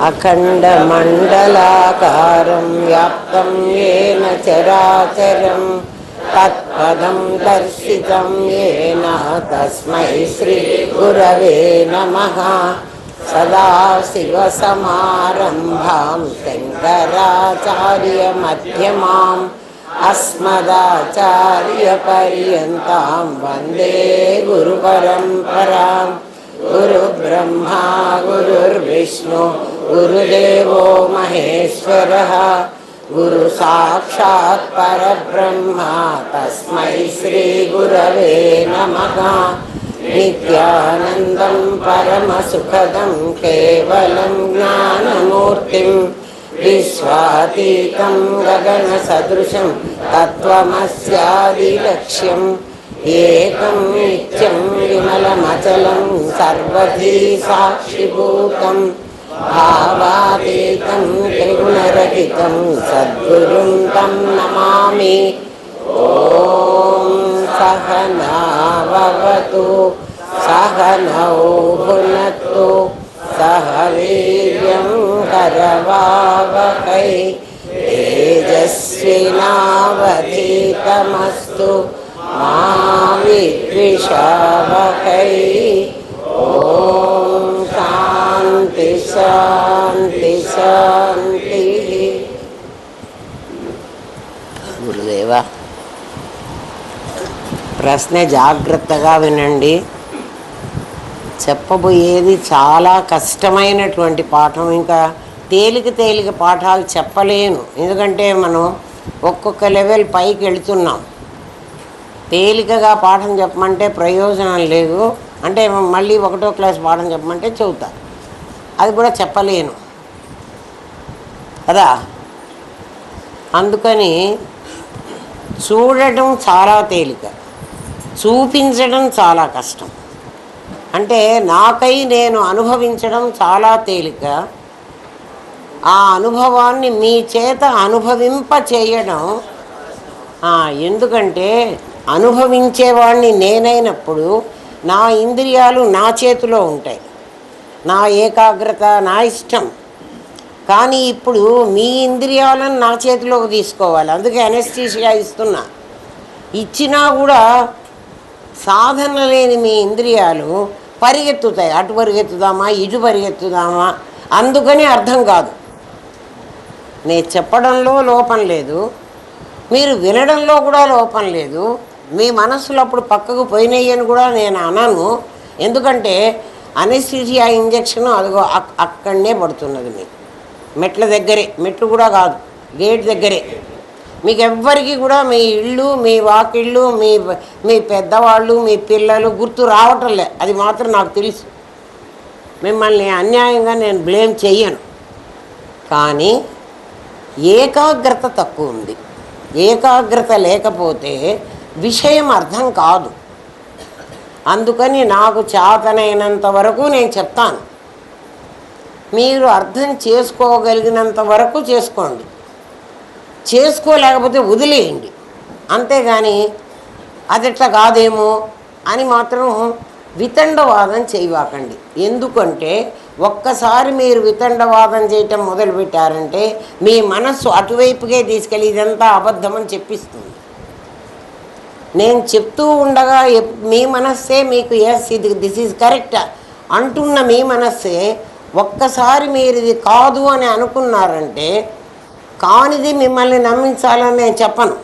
अखण्डमण्डलाकारं व्याप्तं येन चराचरं तत्पदं दर्शितं येन तस्मै श्रीगुरवे नमः। सदाशिवसमारम्भां शङ्कराचार्यमध्यमाम् अस्मदाचार्यपर्यन्तां वन्दे गुरुपरम्पराम्। गुरुब्रह्मा गुरुर्विष्णु गुरुदेवो महेश्वरः गुरुसाक्षात् परब्रह्मा तस्मै श्रीगुरवे नमः। नित्यानन्दं परमसुखदं केवलं ज्ञानमूर्तिं विश्वातीतं गगनसदृशं तत्त्वमस्यादिलक्ष्यम् एकं नित्यं विमलमचलं सर्वधी साक्षिभूतं भावातीतं त्रिगुणरहितं सद्गुरुं तं नमामि। ॐ सहनाववतु सहनौ भुनक्तु सह वीर्यं करवावहै तेजस्विनावधीतमस्तु मा विद्विषावहै। ॐ शान्ति शान्ति शान्तिः। గురుదేవ, ప్రశ్న జాగ్రత్తగా వినండి. చెప్పబోయేది చాలా కష్టమైనటువంటి పాఠం. ఇంకా తేలిక పాఠాలు చెప్పలేను, ఎందుకంటే మనం ఒక్కొక్క లెవెల్ పైకి వెళుతున్నాం. తేలికగా పాఠం చెప్పమంటే ప్రయోజనం లేదు, అంటే మళ్ళీ 1వ క్లాస్ పాఠం చెప్పమంటే చెబుతా, అది కూడా చెప్పలేను కదా. అందుకని చూడటం చాలా తేలిక, చూపించడం చాలా కష్టం. అంటే నాకై నేను అనుభవించడం చాలా తేలిక, ఆ అనుభవాన్ని మీ చేత అనుభవింప చేయడం. ఎందుకంటే అనుభవించేవాడిని నేనైనప్పుడు నా ఇంద్రియాలు నా చేతిలో ఉంటాయి, నా ఏకాగ్రత నా ఇష్టం. కానీ ఇప్పుడు మీ ఇంద్రియాలను నా చేతిలోకి తీసుకోవాలి, అందుకే అనెస్థీషియా ఇస్తున్నా. ఇచ్చినా కూడా సాధన లేని మీ ఇంద్రియాలు పరిగెత్తుతాయి, అటు పరిగెత్తుదామా ఇటు పరిగెత్తుదామా, అందుకని అర్థం కాదు. నేను చెప్పడంలో లోపం లేదు, మీరు వినడంలో కూడా లోపం లేదు. మీ మనసులో అప్పుడు పక్కకు పోయినాయని కూడా నేను అనను, ఎందుకంటే అనెస్థీషియా ఇంజెక్షన్ అదిగో అక్కడనే పడుతున్నది. మీకు మెట్ల దగ్గరే, మెట్లు కూడా కాదు, గేట్ దగ్గరే. మీకు ఎవ్వరికి కూడా మీ ఇళ్ళు మీ వాకిళ్ళు మీ పెద్దవాళ్ళు మీ పిల్లలు గుర్తు రావటంలే, అది మాత్రం నాకు తెలుసు. మిమ్మల్ని అన్యాయంగా నేను బ్లేమ్ చెయ్యను, కానీ ఏకాగ్రత తక్కువ ఉంది. ఏకాగ్రత లేకపోతే విషయం అర్థం కాదు. అందుకని నాకు చేతనైనంత వరకు నేను చెప్తాను, మీరు అర్థం చేసుకోగలిగినంత వరకు చేసుకోండి, చేసుకోలేకపోతే వదిలేయండి. అంతేగాని అదెట్లా కాదేమో అని మాత్రం వితండవాదం చేయవాకండి. ఎందుకంటే ఒక్కసారి మీరు వితండవాదం చేయటం మొదలుపెట్టారంటే మీ మనస్సు అటువైపుకే తీసుకెళ్ళి ఇదంతా అబద్ధమని చెప్పిస్తుంది. నేను చెప్తూ ఉండగా మీ మనస్సే మీకు దిస్ ఈజ్ కరెక్ట్ అంటున్న మీ మనస్సే ఒక్కసారి మీరు ఇది కాదు అని అనుకున్నారంటే, కానిది మిమ్మల్ని నమ్మించాలని నేను చెప్పను.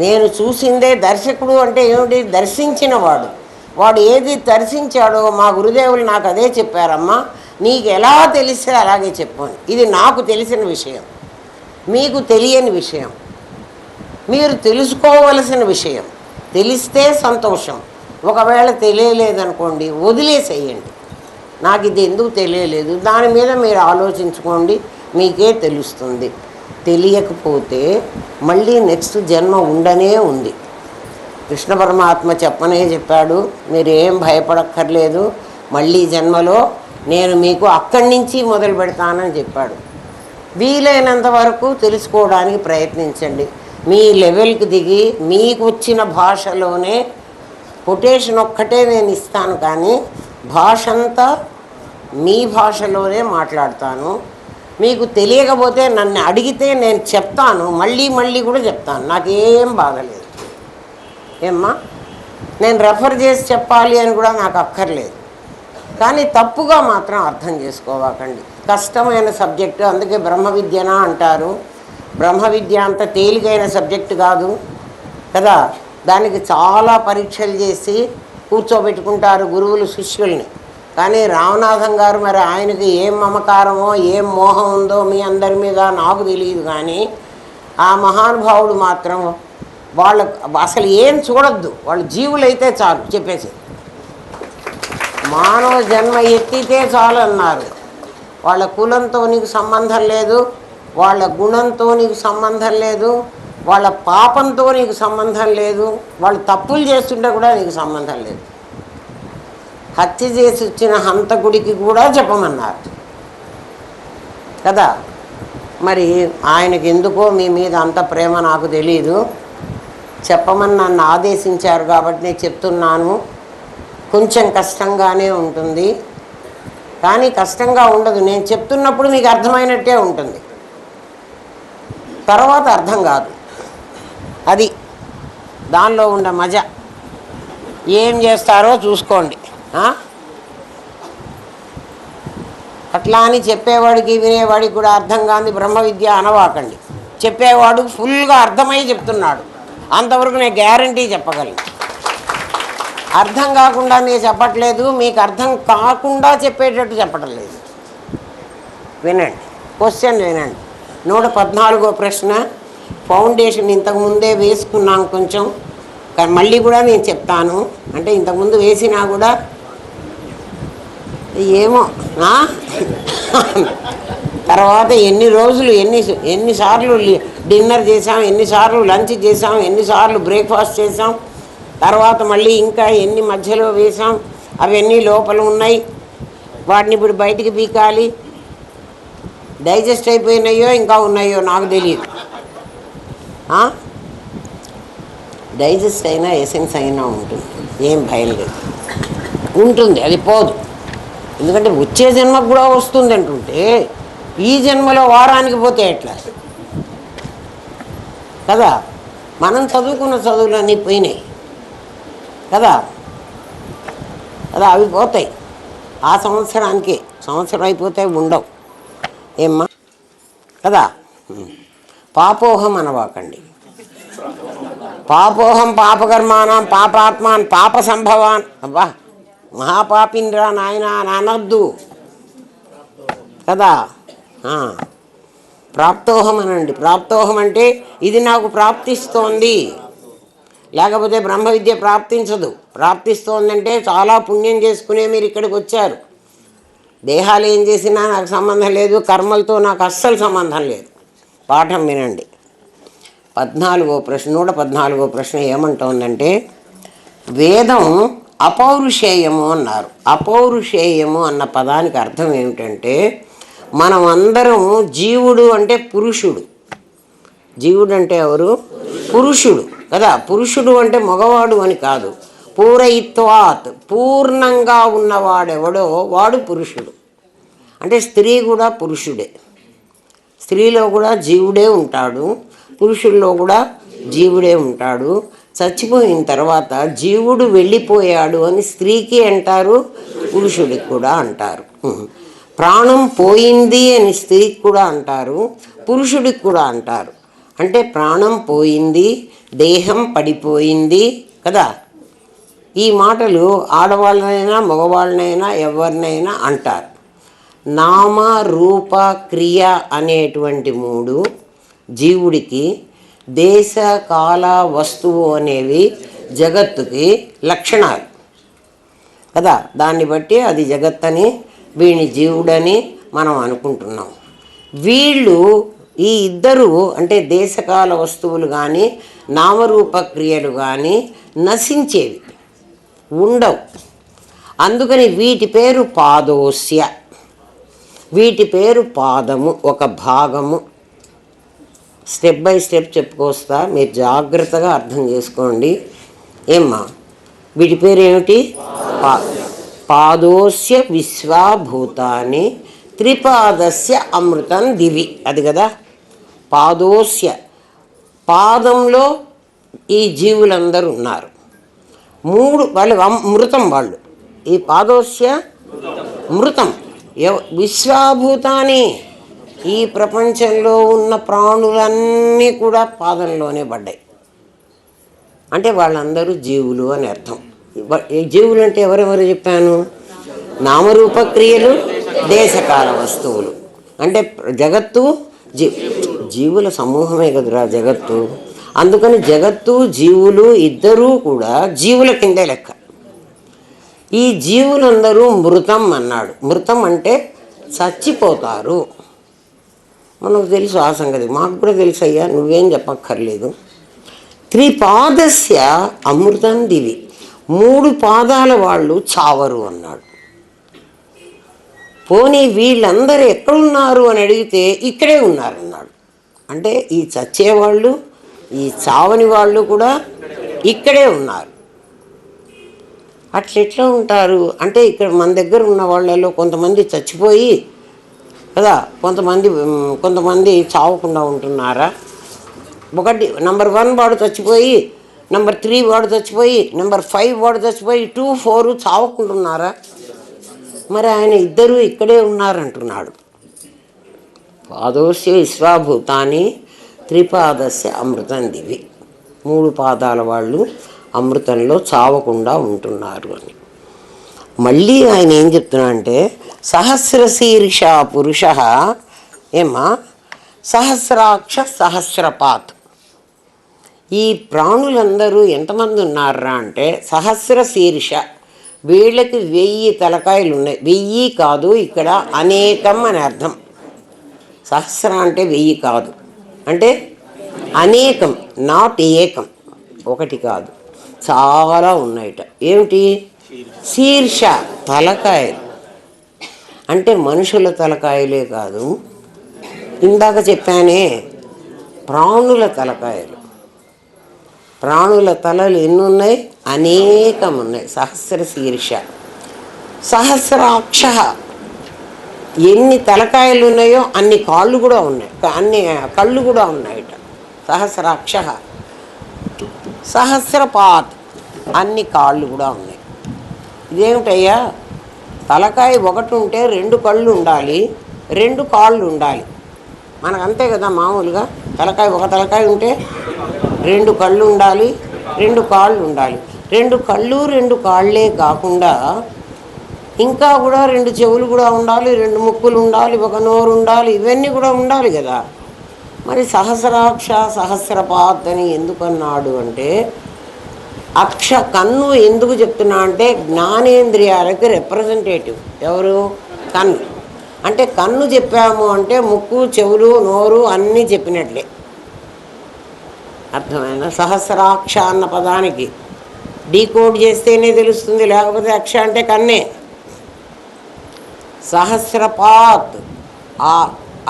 నేను చూసిందే దర్శకుడు అంటే ఏమిటి? దర్శించినవాడు. వాడు ఏది దర్శించాడో మా గురుదేవులు నాకు అదే చెప్పారమ్మా, నీకు ఎలా తెలిస్తే అలాగే చెప్పాను. ఇది నాకు తెలిసిన విషయం, మీకు తెలియని విషయం, మీరు తెలుసుకోవలసిన విషయం. తెలిస్తే సంతోషం, ఒకవేళ తెలియలేదనుకోండి వదిలేసేయండి. నాకు ఇది ఎందుకు తెలియలేదు, దాని మీద మీరు ఆలోచించుకోండి, మీకే తెలుస్తుంది. తెలియకపోతే మళ్ళీ నెక్స్ట్ జన్మ ఉండనే ఉంది. కృష్ణ పరమాత్మ చెప్పాడు, మీరు ఏం భయపడక్కర్లేదు, మళ్ళీ జన్మలో నేను మీకు అక్కడి నుంచి మొదలు పెడతానని చెప్పాడు. వీలైనంత వరకు తెలుసుకోవడానికి ప్రయత్నించండి. మీ లెవెల్కి దిగి మీకు వచ్చిన భాషలోనే కొటేషన్ ఒక్కటే నేను ఇస్తాను, కానీ భాష అంతా మీ భాషలోనే మాట్లాడతాను. మీకు తెలియకపోతే నన్ను అడిగితే నేను చెప్తాను, మళ్ళీ మళ్ళీ కూడా చెప్తాను, నాకేం బాధలేదు. ఏమ్మా, నేను రెఫర్ చేసి చెప్పాలి అని కూడా నాకు అక్కర్లేదు. కానీ తప్పుగా మాత్రం అర్థం చేసుకోవాకండి. కష్టమైన సబ్జెక్టు, అందుకే బ్రహ్మ విద్యనా అంటారు. బ్రహ్మ విద్య అంత తేలికైన సబ్జెక్టు కాదు కదా. దానికి చాలా పరీక్షలు చేసి కూర్చోబెట్టుకుంటారు గురువులు శిష్యుల్ని. కానీ రామనాథం గారు మరి ఆయనకి ఏం మమకారమో ఏం మోహం ఉందో మీ అందరి మీద నాకు తెలియదు. కానీ ఆ మహానుభావుడు మాత్రం వాళ్ళ అసలు ఏం చూడొద్దు, వాళ్ళు జీవులైతే చాలు చెప్పేసి, మానవ జన్మ ఎత్తితే చాలు అన్నారు. వాళ్ళ కులంతో నీకు సంబంధం లేదు, వాళ్ళ గుణంతో నీకు సంబంధం లేదు, వాళ్ళ పాపంతో నీకు సంబంధం లేదు, వాళ్ళు తప్పులు చేస్తుంటే కూడా నీకు సంబంధం లేదు. హత్య చేసి వచ్చిన హంతకుడికి కూడా చెప్పమన్నారు కదా. మరి ఆయనకి ఎందుకో మీ మీద అంత ప్రేమ నాకు తెలియదు. చెప్పమని నన్ను ఆదేశించారు కాబట్టి నేను చెప్తున్నాను. కొంచెం కష్టంగానే ఉంటుంది, కానీ కష్టంగా ఉండదు. నేను చెప్తున్నప్పుడు మీకు అర్థమైనట్టే ఉంటుంది, తర్వాత అర్థం కాదు. అది దానిలో ఉన్న మజా. ఏం చేస్తారో చూసుకోండి. అట్లా అని చెప్పేవాడికి వినేవాడికి కూడా అర్థం కాని బ్రహ్మ విద్య అనవాకండి. చెప్పేవాడు ఫుల్గా అర్థమై చెప్తున్నాడు, అంతవరకు నేను గ్యారంటీ చెప్పగలను. అర్థం కాకుండా నేను చెప్పట్లేదు, మీకు అర్థం కాకుండా చెప్పేటట్టు చెప్పటం లేదు. వినండి, క్వశ్చన్ వినండి. 114వ ప్రశ్న. ఫౌండేషన్ ఇంతకుముందే వేసుకున్నాం కొంచెం, కానీ మళ్ళీ కూడా నేను చెప్తాను. అంటే ఇంతకుముందు వేసినా కూడా ఏమో తర్వాత ఎన్ని రోజులు ఎన్నిసార్లు డిన్నర్ చేసాం, ఎన్నిసార్లు లంచ్ చేసాం, ఎన్నిసార్లు బ్రేక్ఫాస్ట్ చేసాం, తర్వాత మళ్ళీ ఇంకా ఎన్ని మధ్యలో వేసాం, అవన్నీ లోపల ఉన్నాయి, వాటిని ఇప్పుడు బయటికి పీకాలి. డైజెస్ట్ అయిపోయినాయో ఇంకా ఉన్నాయో నాకు తెలియదు. డైజెస్ట్ అయినా ఎసెన్స్ అయినా ఉంటుంది, ఏం భయం లేదు, ఉంటుంది, అది పోదు. ఎందుకంటే వచ్చే జన్మకు కూడా వస్తుంది అంటుంటే ఈ జన్మలో వారానికి పోతే ఎట్లా కదా. మనం చదువుకున్న చదువులన్నీ పోయినాయి కదా, అవి పోతాయి. ఆ సంవత్సరానికి సంవత్సరం అయిపోతే ఉండవు ఏమ్మా కదా. పాపోహం అనవాకండి. పాపోహం పాపకర్మానం పాపాత్మాన్ పాప సంభవాన్. అబ్బా, మహాపాపింద్రా నాయన అని అనద్దు కదా. ప్రాప్తోహం అనండి. ప్రాప్తోహం అంటే ఇది నాకు ప్రాప్తిస్తోంది, లేకపోతే బ్రహ్మ విద్య ప్రాప్తించదు. ప్రాప్తిస్తోందంటే చాలా పుణ్యం చేసుకునే మీరు ఇక్కడికి వచ్చారు. దేహాలు ఏం చేసినా నాకు సంబంధం లేదు, కర్మలతో నాకు అస్సలు సంబంధం లేదు. పాఠం వినండి. 14వ ప్రశ్న. 114వ ప్రశ్న ఏమంటోందంటే, వేదం అపౌరుషేయము అన్నారు. అపౌరుషేయము అన్న పదానికి అర్థం ఏమిటంటే, మనం అందరం జీవుడు అంటే పురుషుడు. జీవుడు అంటే ఎవరు? పురుషుడు కదా. పురుషుడు అంటే మగవాడు అని కాదు. పూరయిత్వాత్, పూర్ణంగా ఉన్నవాడెవడో వాడు పురుషుడు. అంటే స్త్రీ కూడా పురుషుడే. స్త్రీలో కూడా జీవుడే ఉంటాడు, పురుషుల్లో కూడా జీవుడే ఉంటాడు. చచ్చిపోయిన తర్వాత జీవుడు వెళ్ళిపోయాడు అని స్త్రీకి అంటారు, పురుషుడికి కూడా అంటారు. ప్రాణం పోయింది అని స్త్రీకి కూడా అంటారు, పురుషుడికి కూడా అంటారు. అంటే ప్రాణం పోయింది, దేహం పడిపోయింది కదా. ఈ మాటలు ఆడవాళ్ళనైనా మగవాళ్ళనైనా ఎవరినైనా అంటారు. నామ రూప క్రియ అనేటువంటి 3 జీవుడికి, దేశ కాల వస్తువు అనేవి జగత్తుకి లక్షణాలు కదా. దాన్ని బట్టి అది జగత్తని, వీడిని జీవుడని మనం అనుకుంటున్నాం. వీళ్ళు ఈ ఇద్దరు అంటే దేశకాల వస్తువులు కానీ నామరూప క్రియలు కానీ నశించేవి ఉండవు. అందుకని వీటి పేరు పాదోస్య, వీటి పేరు పాదము, ఒక భాగము. స్టెప్ బై స్టెప్ చెప్పుకొస్తా, మీరు జాగ్రత్తగా అర్థం చేసుకోండి. ఏమ్మా, వీటి పేరు ఏమిటి? పాదోస్య విశ్వాభూతాని త్రిపాదస్య అమృతం దివి. అది కదా పాదోస్య, పాదంలో ఈ జీవులందరూ ఉన్నారు. మూడు వాళ్ళు మృతం, వాళ్ళు ఈ పాదోస్య మృతం. విశ్వాభూతాని, ఈ ప్రపంచంలో ఉన్న ప్రాణులన్నీ కూడా పాదంలోనే పడ్డాయి. అంటే వాళ్ళందరూ జీవులు అని అర్థం. జీవులు అంటే ఎవరెవరు చెప్పాను? నామరూపక్రియలు, దేశకాల వస్తువులు. అంటే జగత్తు జీవుల సమూహమే కదరా జగత్తు. అందుకని జగత్తు జీవులు ఇద్దరూ కూడా జీవుల కిందే లెక్క. ఈ జీవులందరూ మృతం అన్నాడు. మృతం అంటే చచ్చిపోతారు. మనకు తెలుసు ఆ సంగతి, మాకు కూడా తెలుసు అయ్యా, నువ్వేం చెప్పక్కర్లేదు. త్రిపాదస్య అమృతం దివి, మూడు పాదాల వాళ్ళు చావరు అన్నాడు. పోనీ వీళ్ళందరూ ఎక్కడున్నారు అని అడిగితే ఇక్కడే ఉన్నారన్నాడు. అంటే ఈ చచ్చేవాళ్ళు, ఈ చావని వాళ్ళు కూడా ఇక్కడే ఉన్నారు. అట్లెట్లా ఉంటారు అంటే, ఇక్కడ మన దగ్గర ఉన్న వాళ్ళలో కొంతమంది చచ్చిపోయి కదా, కొంతమంది చావకుండా ఉంటున్నారా? ఒకటి నంబర్ 1 వాడు చచ్చిపోయి, నంబర్ 3 వాడు చచ్చిపోయి, నంబర్ 5 వాడు చచ్చిపోయి 2, 4 చావకుంటున్నారా? మరి ఆయన ఇద్దరు ఇక్కడే ఉన్నారంటున్నాడు. పాదోస్య విశ్వాభూతాన్ని త్రిపాదస్య అమృతం దివి, మూడు పాదాల వాళ్ళు అమృతంలో చావకుండా ఉంటున్నారు అని. మళ్ళీ ఆయన ఏం చెప్తున్నాడంటే, సహస్రశీర్ష పురుష ఏమా సహస్రాక్ష సహస్రపాత్. ఈ ప్రాణులందరూ ఎంతమంది ఉన్నారా అంటే సహస్రశీర్ష, వీళ్ళకి 1000 తలకాయలు ఉన్నాయి. 1000 కాదు, ఇక్కడ అనేకం అని అర్థం. సహస్ర అంటే 1000 కాదు, అంటే అనేకం, నాట్ ఏకం, ఒకటి కాదు, చాలా ఉన్నాయట. ఏమిటి? శీర్ష, తలకాయలు. అంటే మనుషుల తలకాయలే కాదు, ఇందాక చెప్పానే ప్రాణుల తలకాయలు. ప్రాణుల తలలు ఎన్ని ఉన్నాయి? అనేకం ఉన్నాయి. సహస్ర శీర్ష. సహస్రాక్ష, ఎన్ని తలకాయలు ఉన్నాయో అన్ని కాళ్ళు కూడా ఉన్నాయి, అన్ని కళ్ళు కూడా ఉన్నాయట. సహస్రాక్ష. సహస్రపాత్, అన్ని కాళ్ళు కూడా ఉన్నాయి. ఇదేమిటయ్యా, తలకాయ ఒకటి ఉంటే 2 కళ్ళు ఉండాలి, 2 కాళ్ళు ఉండాలి. మనకు అంతే కదా మామూలుగా. ఒక తలకాయ ఉంటే 2 కళ్ళు ఉండాలి, 2 కాళ్ళు ఉండాలి. 2 కళ్ళు 2 కాళ్ళే కాకుండా ఇంకా కూడా 2 చెవులు కూడా ఉండాలి, 2 ముక్కులు ఉండాలి, 1 నోరు ఉండాలి, ఇవన్నీ కూడా ఉండాలి కదా. మరి సహస్రాక్ష సహస్రపాత్ అని ఎందుకన్నాడు అంటే, కన్ను ఎందుకు చెప్తున్నా అంటే జ్ఞానేంద్రియాలకి రిప్రజెంటేటివ్. ఎవరు? కన్ను. అంటే కన్ను చెప్పాము అంటే ముక్కు, చెవులు, నోరు అన్నీ చెప్పినట్లే. అర్థమైనా? సహస్రాక్ష అన్న పదానికి డీకోడ్ చేస్తేనే తెలుస్తుంది, లేకపోతే అక్ష అంటే కన్నే. సహస్రపాత్, ఆ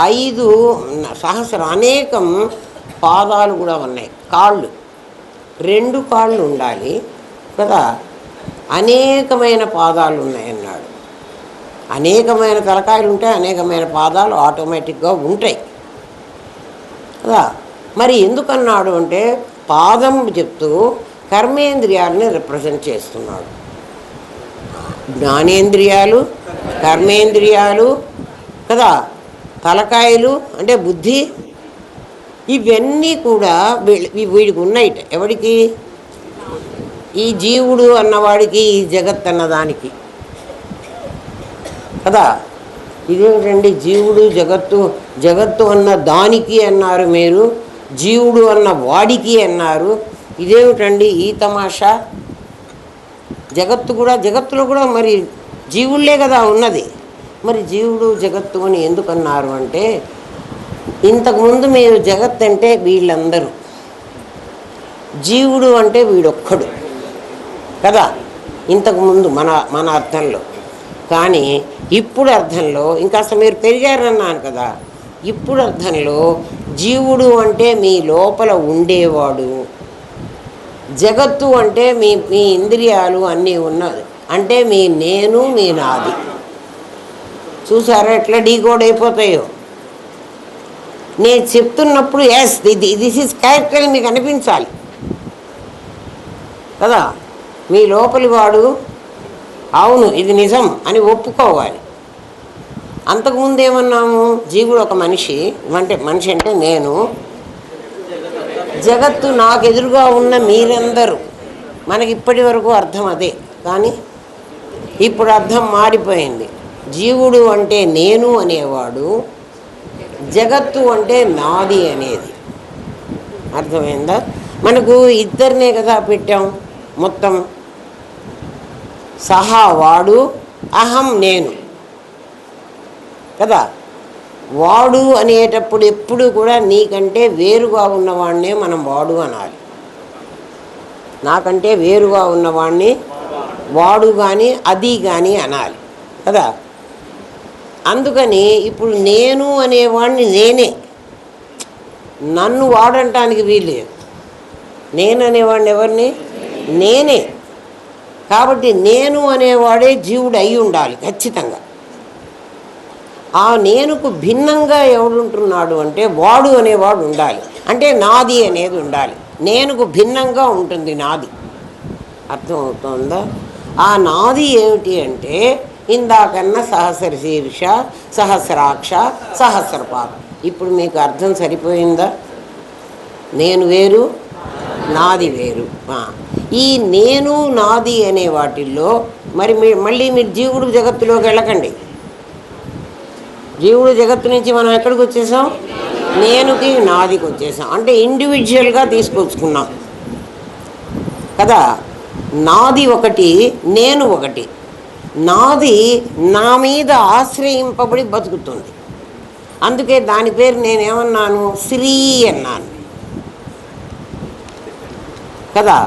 5 అనేకం పాదాలు కూడా ఉన్నాయి. కాళ్ళు 2 కాళ్ళు ఉండాలి కదా, అనేకమైన పాదాలు ఉన్నాయన్నాడు. అనేకమైన తలకాయలు ఉంటాయి, అనేకమైన పాదాలు ఆటోమేటిక్గా ఉంటాయి కదా. మరి ఎందుకన్నాడు అంటే, పాదం చెప్తూ కర్మేంద్రియాలని రిప్రజెంట్ చేస్తున్నాడు. జ్ఞానేంద్రియాలు, కర్మేంద్రియాలు కదా, తలకాయలు అంటే బుద్ధి, ఇవన్నీ కూడా వీడికి ఉన్నాయి. ఎవడికి? ఈ జీవుడు అన్నవాడికి, ఈ జగత్ అన్నదానికి కదా. ఇదేమిటండి జీవుడు జగత్తు అన్న దానికి అన్నారు మీరు, జీవుడు అన్న వాడికి అన్నారు. ఇదేమిటండి ఈ తమాషా? జగత్తులో కూడా మరి జీవుళ్ళే కదా ఉన్నది. మరి జీవుడు జగత్తు అని ఎందుకన్నారు అంటే, ఇంతకుముందు మీరు జగత్ అంటే వీళ్ళందరూ, జీవుడు అంటే వీడొక్కడు కదా ఇంతకుముందు మన అర్థంలో. కానీ ఇప్పుడు అర్థంలో ఇంకాస్త మీరు పెరిగారన్నాను కదా, ఇప్పుడు అర్థంలో జీవుడు అంటే మీ లోపల ఉండేవాడు, జగత్తు అంటే మీ ఇంద్రియాలు అన్నీ ఉన్నది అంటే మీ నేను మీ నాది. చూసారా ఎట్లా డీకోడ్ అయిపోతాయో. నేను చెప్తున్నప్పుడు ఎస్ దిస్ ఈజ్ కరెక్ట్ అని మీకు అనిపించాలి కదా. మీ లోపలి వాడు అవును ఇది నిజం అని ఒప్పుకోవాలి. అంతకుముందు ఏమన్నాము, జీవుడు ఒక మనిషి, అంటే మనిషి అంటే నేను, జగత్తు నాకు ఎదురుగా ఉన్న మీరందరూ. మనకి ఇప్పటి వరకు అర్థం అదే, కానీ ఇప్పుడు అర్థం మారిపోయింది. జీవుడు అంటే నేను అనేవాడు, జగత్తు అంటే నాది అనేది. అర్థమైందా? మనకు ఇద్దరినే కదా పెట్టాం మొత్తం. సహా వాడు, అహం నేను కదా. వాడు అనేటప్పుడు ఎప్పుడు కూడా నీకంటే వేరుగా ఉన్నవాడినే మనం వాడు అనాలి. నాకంటే వేరుగా ఉన్నవాడిని వాడు కానీ అది కానీ అనాలి కదా. అందుకని ఇప్పుడు నేను అనేవాడిని నేనే, నన్ను వాడంటానికి వీల్లేదు. నేను అనేవాడిని ఎవరిని? నేనే. కాబట్టి నేను అనేవాడే జీవుడు అయి ఉండాలి ఖచ్చితంగా. ఆ నేనుకు భిన్నంగా ఎవడుంటున్నాడు అంటే వాడు అనేవాడు ఉండాలి. అంటే నాది అనేది ఉండాలి. నేనుకు భిన్నంగా ఉంటుంది నాది. అర్థమవుతుందా? ఆ నాది ఏమిటి అంటే ఇందాకన్నా సహస్ర శీర్ష, సహస్రాక్ష, సహస్రపాద. ఇప్పుడు మీకు అర్థం సరిపోయిందా? నేను వేరు, నాది వేరు. ఈ నేను నాది అనే వాటిల్లో మరి మళ్ళీ మీరు జీవుడు జగత్తులోకి వెళ్ళకండి. జీవుడు జగత్తు నుంచి మనం ఎక్కడికి వచ్చేసాం? నేనుకి నాదికి వచ్చేసాం. అంటే ఇండివిజువల్గా తీసుకొచ్చుకున్నాం కదా. నాది ఒకటి, నేను ఒకటి. నాది నా మీద ఆశ్రయింపబడి బతుకుతుంది. అందుకే దాని పేరు నేనేమన్నాను? శ్రీ అన్నాను కదా.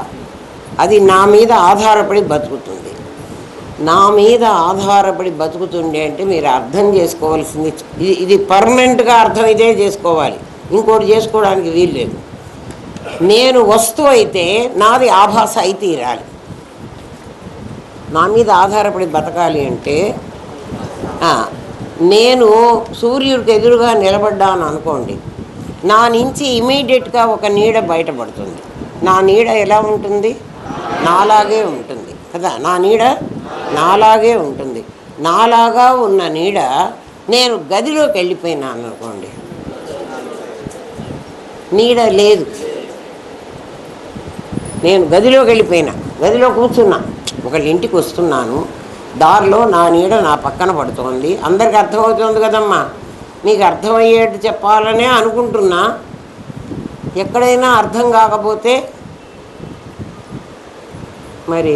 అది నా మీద ఆధారపడి బతుకుతుంది. నా మీద ఆధారపడి బతుకుతుంది అంటే మీరు అర్థం చేసుకోవాల్సింది ఇది పర్మనెంట్గా అర్థం ఇదే చేసుకోవాలి, ఇంకోటి చేసుకోవడానికి వీల్లేదు. నేను వస్తువు అయితే నాది ఆభాస అయి తీరాలి. నా మీద ఆధారపడి బతకాలి అంటే నేను సూర్యుడికి ఎదురుగా నిలబడ్డాను అనుకోండి, నా నుంచి ఇమీడియట్గా ఒక నీడ బయటపడుతుంది. నా నీడ ఎలా ఉంటుంది? నాలాగే ఉంటుంది కదా. నా నీడ నాలాగే ఉంటుంది. నాలాగా ఉన్న నీడ నేను గదిలోకి వెళ్ళిపోయినాను అనుకోండి, నీడ లేదు. నేను గదిలోకి వెళ్ళిపోయినా, గదిలో కూర్చున్నా, ఒకళ్ళ ఇంటికి వస్తున్నాను, దారిలో నా నీడ నా పక్కన పడుతోంది. అందరికీ అర్థమవుతుంది కదమ్మా. మీకు అర్థమయ్యేట్టు చెప్పాలనే అనుకుంటున్నా. ఎక్కడైనా అర్థం కాకపోతే మరి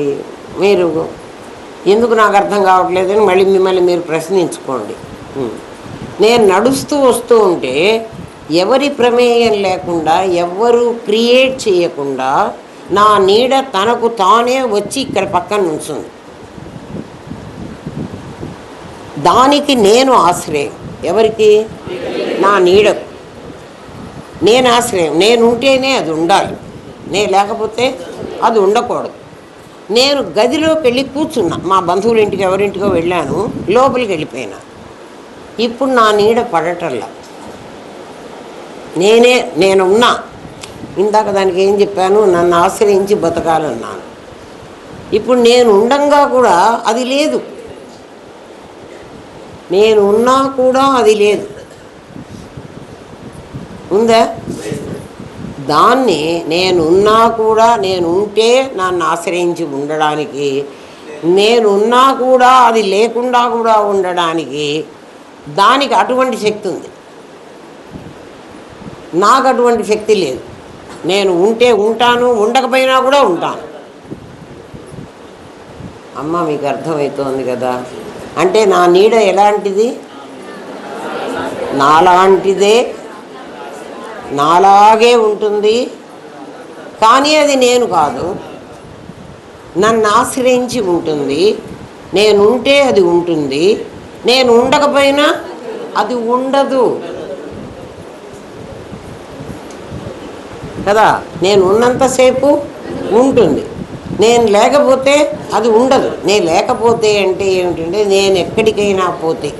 మీరు ఎందుకు నాకు అర్థం కావట్లేదని మళ్ళీ మిమ్మల్ని మీరు ప్రశ్నించుకోండి. నేను నడుస్తూ వస్తూ ఉంటే ఎవరి ప్రమేయం లేకుండా, ఎవ్వరూ క్రియేట్ చేయకుండా నా నీడ తనకు తానే వచ్చి ఇక్కడ పక్కన నుంచుంది. దానికి నేను ఆశ్రయం. ఎవరికి? నా నీడకు నేను ఆశ్రయం. నేను ఉంటేనే అది ఉండాలి, నేను లేకపోతే అది ఉండకూడదు. నేను గదిలోకి వెళ్ళి కూర్చున్నా, మా బంధువుల ఇంటికి ఎవరింటికో వెళ్ళాను, లోపలికి వెళ్ళిపోయినా. ఇప్పుడు నా నీడ పడటల్లా, నేనున్నా. ఇందాక దానికి ఏం చెప్పాను? నన్ను ఆశ్రయించి బతకాలన్నాను. ఇప్పుడు నేను ఉండంగా కూడా అది లేదు, నేను ఉన్నా కూడా అది లేదు. ఉందా? దాన్ని నేనున్నా కూడా, నేను ఉంటే నన్ను ఆశ్రయించి ఉండడానికి, నేనున్నా కూడా అది లేకుండా కూడా ఉండడానికి దానికి అటువంటి శక్తి ఉంది. నాకు అటువంటి శక్తి లేదు. నేను ఉంటే ఉంటాను, ఉండకపోయినా కూడా ఉంటాను. అమ్మ మీకు అర్థమవుతోంది కదా. అంటే నా నీడ ఎలాంటిది? నాలాంటిదే, నాలాగే ఉంటుంది. కానీ అది నేను కాదు, నన్ను ఆశ్రయించి ఉంటుంది. నేనుంటే అది ఉంటుంది, నేను ఉండకపోయినా అది ఉండదు కదా. నేను ఉన్నంతసేపు ఉంటుంది, నేను లేకపోతే అది ఉండదు. నేను లేకపోతే అంటే ఏమిటంటే నేను ఎక్కడికైనా పోతే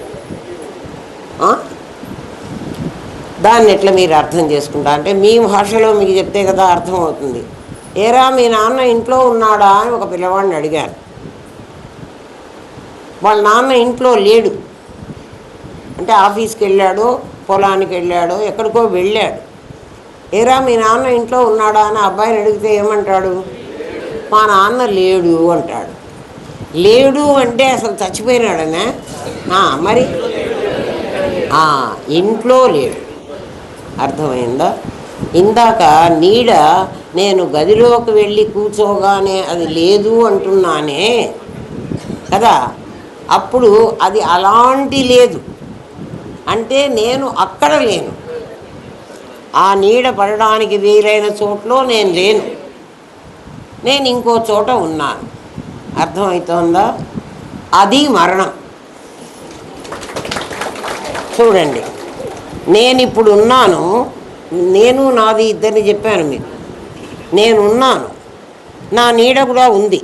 దాన్ని ఎట్లా మీరు అర్థం చేసుకుంటా అంటే మీ భాషలో మీకు చెప్తే కదా అర్థమవుతుంది. ఏరా మీ నాన్న ఇంట్లో ఉన్నాడా అని ఒక పిల్లవాడిని అడిగాను. వాళ్ళ నాన్న ఇంట్లో లేడు అంటే ఆఫీస్కి వెళ్ళాడో పొలానికి వెళ్ళాడో ఎక్కడికో వెళ్ళాడు. ఏరా మీ నాన్న ఇంట్లో ఉన్నాడా అని అబ్బాయిని అడిగితే ఏమంటాడు? మా నాన్న లేడు అంటాడు. లేడు అంటే అసలు చచ్చిపోయినాడనే. మరి ఇంట్లో లేడు. అర్థమైందా? ఇందాక నీడ నేను గదిలోకి వెళ్ళి కూర్చోగానే అది లేదు అంటున్నానే కదా, అప్పుడు అది అలాంటి లేదు అంటే నేను అక్కడ లేను. ఆ నీడ పడడానికి వీలైన చోట్లో నేను లేను, నేను ఇంకో చోట ఉన్నాను. అర్థమవుతోందా? అది మరణం. చూడండి, నేను ఇప్పుడు ఉన్నాను, నేను నాది ఇద్దరిని చెప్పాను మీకు. నేనున్నాను, నా నీడ కూడా ఉంది.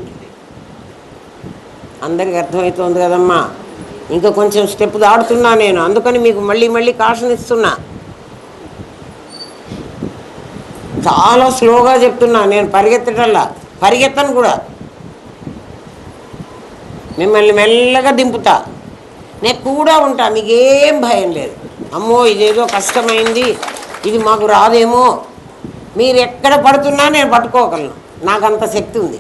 అందరికి అర్థమవుతోంది కదమ్మా. ఇంకా కొంచెం స్టెప్ దాడుతున్నా నేను, అందుకని మీకు మళ్ళీ మళ్ళీ కాషన్ ఇస్తున్నా. చాలా స్లోగా చెప్తున్నా నేను, పరిగెత్తను కూడా. మిమ్మల్ని మెల్లగా దింపుతా, నేను కూడా ఉంటా, మీకేం భయం లేదు. అమ్మో ఇదేదో కష్టమైంది, ఇది మాకు రాదేమో, మీరు ఎక్కడ పడుతున్నా నేను పట్టుకోగలను, నాకు అంత శక్తి ఉంది.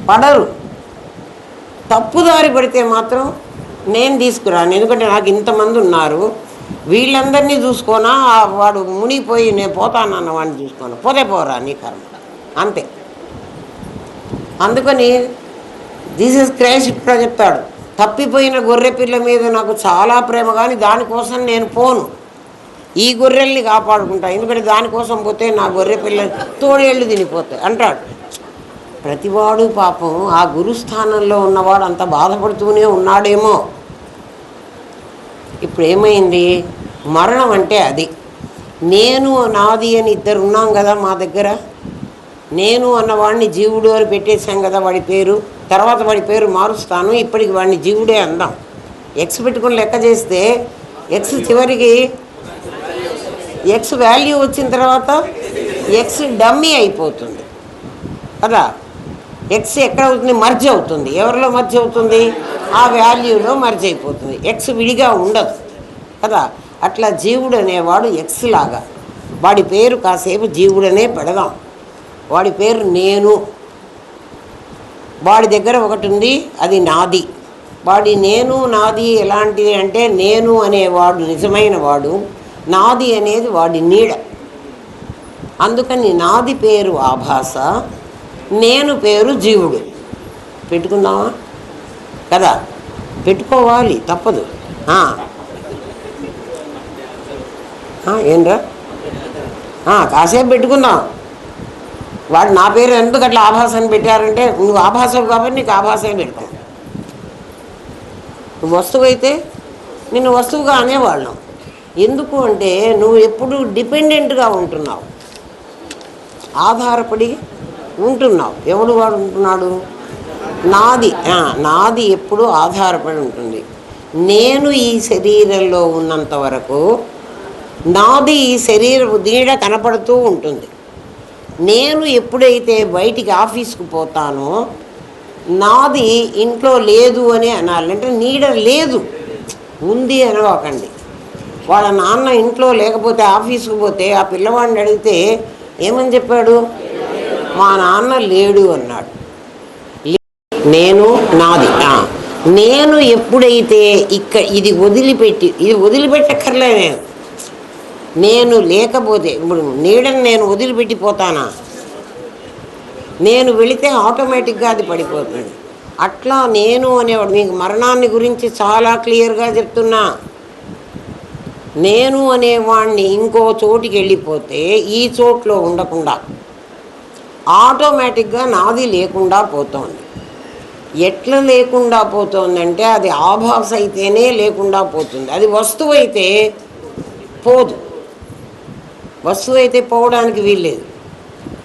పడరు. తప్పుదారి పడితే మాత్రం నేను తీసుకురాను, ఎందుకంటే నాకు ఇంతమంది ఉన్నారు. వీళ్ళందరినీ చూసుకోనా, వాడు మునిగిపోయి నేను పోతానన్న వాడిని చూసుకోను, పోతే పోరా నీ కర్మ, అంతే. అందుకని జీసస్ క్రైస్ట్ ఇప్పుడు చెప్తాడు, తప్పిపోయిన గొర్రె పిల్ల మీద నాకు చాలా ప్రేమ, కానీ దానికోసం నేను పోను, ఈ గొర్రెల్ని కాపాడుకుంటా, ఎందుకంటే దానికోసం పోతే నా గొర్రె పిల్ల తోడేళ్ళు తినిపోతాయి అంటాడు. ప్రతివాడు పాపం ఆ గురుస్థానంలో ఉన్నవాడు అంత బాధపడుతూనే ఉన్నాడేమో. ఇప్పుడు ఏమైంది? మరణం అంటే అది. నేను నాది అని ఇద్దరు ఉన్నాం కదా మా దగ్గర. నేను అన్నవాడిని జీవుడు అని పెట్టేశాం కదా వాడి పేరు. తర్వాత వాడి పేరు మారుస్తాను, ఇప్పటికి వాడిని జీవుడే అందాం. ఎక్స్ పెట్టుకుని లెక్క చేస్తే ఎక్స్ చివరికి ఎక్స్ వాల్యూ వచ్చిన తర్వాత ఎక్స్ డమ్మీ అయిపోతుంది కదా. ఎక్స్ ఎక్కడ అవుతుంది? మర్జ్ అవుతుంది. ఎవరిలో మర్జ్ అవుతుంది? ఆ వాల్యూలో మర్జ్ అయిపోతుంది. ఎక్స్ విడిగా ఉండదు కదా. అట్లా జీవుడు అనేవాడు ఎక్స్ లాగా, వాడి పేరు కాసేపు జీవుడనే పెడదాం. వాడి పేరు నేను. వాడి దగ్గర ఒకటి ఉంది, అది నాది. వాడి నేను నాది ఎలాంటిది అంటే, నేను అనేవాడు నిజమైన వాడు, నాది అనేది వాడి నీడ. అందుకని నాది పేరు ఆభాస, నేను పేరు జీవుడు. పెట్టుకుందామా కదా? పెట్టుకోవాలి, తప్పదు. ఏంరా కాసేపు పెట్టుకుందాం. వాడు నా పేరు ఎందుకు అట్లా ఆభాసాన్ని పెట్టారంటే, నువ్వు ఆభాసం కాబట్టి నీకు ఆభాసమే పెడతాం. నువ్వు వస్తువు అయితే నిన్ను వస్తువుగా అనేవాళ్ళం. ఎందుకు అంటే నువ్వు ఎప్పుడు డిపెండెంట్గా ఉంటున్నావు, ఆధారపడి ఉంటున్నావు. ఎవడు వాడు ఉంటున్నాడు? నాది ఎప్పుడు ఆధారపడి ఉంటుంది. నేను ఈ శరీరంలో ఉన్నంత వరకు నాది ఈ శరీరపు నీడ కనపడుతూ ఉంటుంది. నేను ఎప్పుడైతే బయటికి ఆఫీస్కు పోతానో నాది ఇంట్లో లేదు అని అనాలి. అంటే నీడ లేదు, ఉంది అనవాకండి. వాళ్ళ నాన్న ఇంట్లో లేకపోతే ఆఫీస్కు పోతే ఆ పిల్లవాడిని అడిగితే ఏమని చెప్పాడు? మా నాన్న లేడు అన్నాడు. నేను నాది. నేను ఎప్పుడైతే ఇది వదిలిపెట్టక్కర్లే. నేను లేకపోతే ఇప్పుడు నీడని నేను వదిలిపెట్టిపోతానా? నేను వెళితే ఆటోమేటిక్గా అది పడిపోతుంది. అట్లా నేను అనేవాడు. మీకు మరణాన్ని గురించి చాలా క్లియర్గా చెప్తున్నా. నేను అనేవాడిని ఇంకో చోటికి వెళ్ళిపోతే ఈ చోట్లో ఉండకుండా ఆటోమేటిక్గా నాది లేకుండా పోతోంది. ఎట్లా లేకుండా పోతుందంటే అది ఆభాస అయితేనే లేకుండా పోతుంది. అది వస్తువు అయితే పోదు. వస్తువు అయితే పోవడానికి వీల్లేదు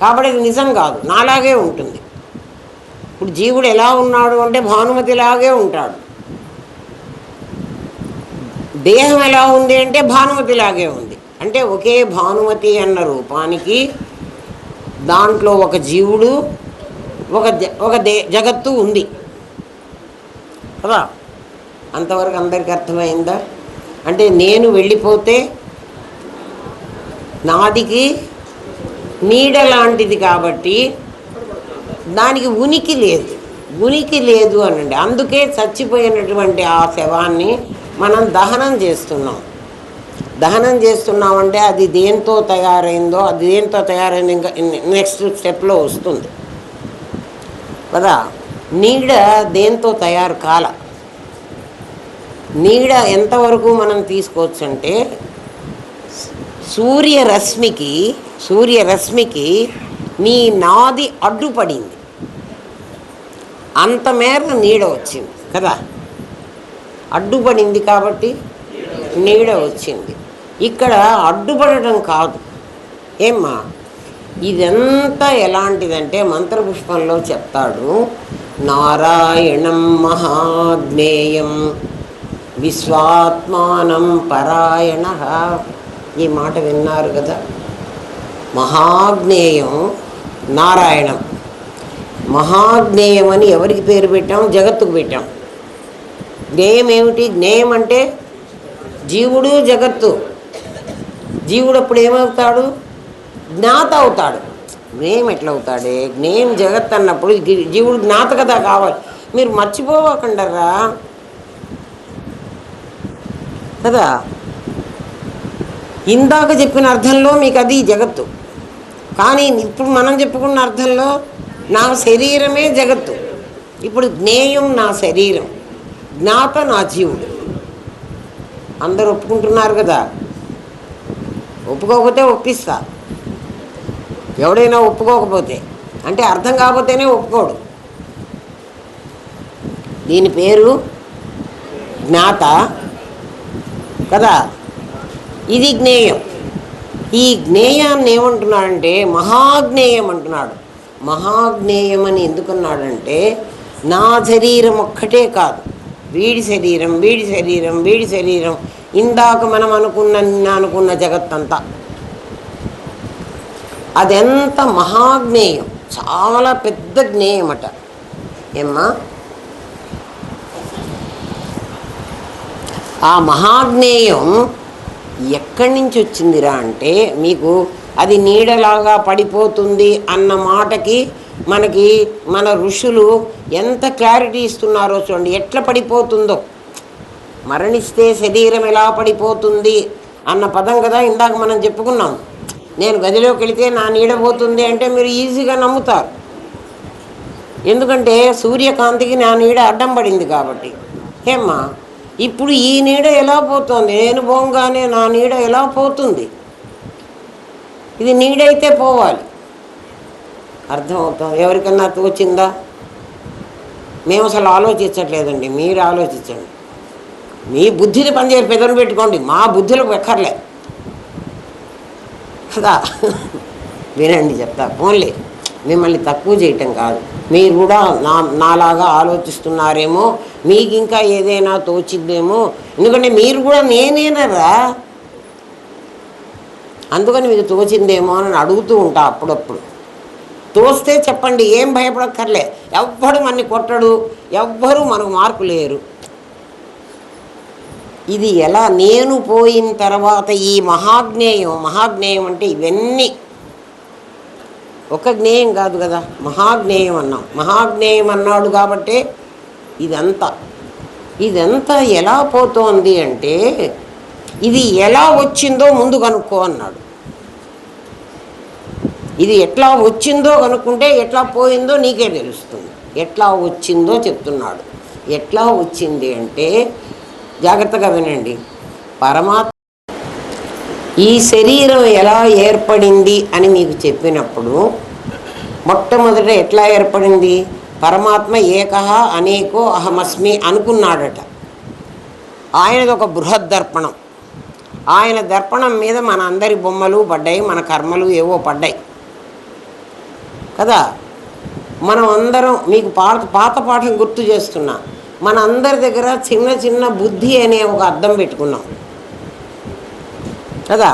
కాబట్టి అది నిజం కాదు, నాలాగే ఉంటుంది. ఇప్పుడు జీవుడు ఎలా ఉన్నాడు అంటే భానుమతిలాగే ఉంటాడు. దేహం ఎలా ఉంది అంటే భానుమతిలాగే ఉంది. అంటే ఒకే భానుమతి అన్న రూపానికి దాంట్లో ఒక జీవుడు, ఒక జగత్తు ఉంది కదా. అంతవరకు అందరికీ అర్థమైందా? అంటే నేను వెళ్ళిపోతే నాదికి నీడ లాంటిది కాబట్టి దానికి ఉనికి లేదు అనండి. అందుకే చచ్చిపోయినటువంటి ఆ శవాన్ని మనం దహనం చేస్తున్నామంటే అది దేంతో తయారైందో, ఇంకా నెక్స్ట్ స్టెప్లో వస్తుంది కదా. నీడ దేంతో తయారు కాల. నీడ ఎంతవరకు మనం తీసుకోవచ్చు అంటే సూర్యరశ్మికి నీ నాది అడ్డుపడింది, అంత మేర నీడ వచ్చింది కదా. అడ్డుపడింది కాబట్టి నీడ వచ్చింది. ఇక్కడ అడ్డుపడటం కాదు. ఏమ్మా, ఇదంతా ఎలాంటిదంటే మంత్రపుష్పంలో చెప్తాడు, నారాయణం మహాజ్ఞేయం విశ్వాత్మానం పరాయణ. ఈ మాట విన్నారు కదా. మహాజ్ఞేయం నారాయణం. మహాజ్ఞేయం అని ఎవరికి పేరు పెట్టాం? జగత్తుకు పెట్టాం. జ్ఞేయం ఏమిటి? జ్ఞేయం అంటే జీవుడు, జగత్తు. జీవుడు అప్పుడు ఏమవుతాడు? జ్ఞాత అవుతాడు. జ్ఞేయం ఎట్లా అవుతాడే? జ్ఞేయం జగత్ అన్నప్పుడు జీవుడు జ్ఞాత కదా కావాలి. మీరు మర్చిపోవకండరా కదా. ఇందాక చెప్పిన అర్థంలో మీకు అది జగత్తు, కానీ ఇప్పుడు మనం చెప్పుకున్న అర్థంలో నా శరీరమే జగత్తు. ఇప్పుడు జ్ఞేయం నా శరీరం, జ్ఞాత నా జీవుడు. అందరూ ఒప్పుకుంటున్నారు కదా. ఒప్పుకోకపోతే ఒప్పిస్తా. ఎవడైనా ఒప్పుకోకపోతే అంటే అర్థం కాకపోతేనే ఒప్పుకోడు. దీని పేరు జ్ఞాత కదా. ఇది జ్ఞేయం. ఈ జ్ఞేయాన్ని ఏమంటున్నాడంటే మహాజ్ఞేయం అంటున్నాడు. మహాజ్ఞేయం అని ఎందుకన్నాడంటే నా శరీరం ఒక్కటే కాదు, వీడి శరీరం ఇందాక మనం అనుకున్న జగత్తంతా అదెంత మహాజ్ఞేయం, చాలా పెద్ద జ్ఞేయం అట. ఏమ్మా, ఆ మహాజ్ఞేయం ఎక్కడి నుంచి వచ్చిందిరా అంటే మీకు అది నీడలాగా పడిపోతుంది అన్న మాటకి మన ఋషులు ఎంత క్లారిటీ ఇస్తున్నారో చూడండి. ఎట్లా పడిపోతుందో, మరణిస్తే శరీరం ఎలా పడిపోతుంది అన్న పదం కదా ఇందాక మనం చెప్పుకున్నాం. నేను గదిలోకి వెళితే నా నీడ పోతుంది అంటే మీరు ఈజీగా నమ్ముతారు. ఎందుకంటే సూర్యకాంతికి నా నీడ అడ్డం పడింది కాబట్టి. ఏమ్మా, ఇప్పుడు ఈ నీడ ఎలా పోతుంది? నేను పోగానే నా నీడ ఎలా పోతుంది? ఇది నీడైతే పోవాలి. అర్థమవుతుంది? ఎవరికన్నా తోచిందా? మేము అసలు ఆలోచించట్లేదండి, మీరు ఆలోచించండి. మీ బుద్ధిని పనిచేసి పెదవి పెట్టుకోండి, మా బుద్ధులకు ఎక్కర్లే కదా. వినండి చెప్తా. పోన్లే, మిమ్మల్ని తక్కువ చేయటం కాదు, మీరు కూడా నాలాగా ఆలోచిస్తున్నారేమో, మీకు ఇంకా ఏదైనా తోచిద్దేమో. ఎందుకంటే మీరు కూడా నేనేనరా, అందుకని మీకు తోచిందేమో అని అడుగుతూ ఉంటా అప్పుడప్పుడు. తోస్తే చెప్పండి, ఏం భయపడక్కర్లే. ఎవ్వడు మనని కొట్టడు, ఎవ్వరూ మనకు మార్పు లేరు. ఇది ఎలా? నేను పోయిన తర్వాత ఈ మహాజ్ఞేయం అంటే ఇవన్నీ ఒక జ్ఞేయం కాదు కదా, మహాజ్ఞేయం అన్నాం. మహాజ్ఞేయం అన్నాడు కాబట్టి ఇదంతా ఎలా పోతోంది అంటే ఇది ఎలా వచ్చిందో ముందు కనుక్కో అన్నాడు. ఇది ఎట్లా వచ్చిందో కనుక్కుంటే ఎట్లా పోయిందో నీకే తెలుస్తుంది. ఎట్లా వచ్చిందో చెప్తున్నాడు. ఎట్లా వచ్చింది అంటే జాగ్రత్తగా వినండి. పరమాత్మ ఈ శరీరం ఎలా ఏర్పడింది అని మీకు చెప్పినప్పుడు మొట్టమొదట ఎట్లా ఏర్పడింది? పరమాత్మ ఏకః అనేకో అహమస్మి అనుకున్నాడట. ఆయనది ఒక బృహద్దర్పణం. ఆయన దర్పణం మీద మన అందరి బొమ్మలు పడ్డాయి, మన కర్మలు ఏవో పడ్డాయి. కదా. మనం అందరం మీకు పాత పాఠం గుర్తు చేస్తున్నా, మన అందరి దగ్గర చిన్న చిన్న బుద్ధి అనే ఒక అద్దం పెట్టుకున్నాం కదా.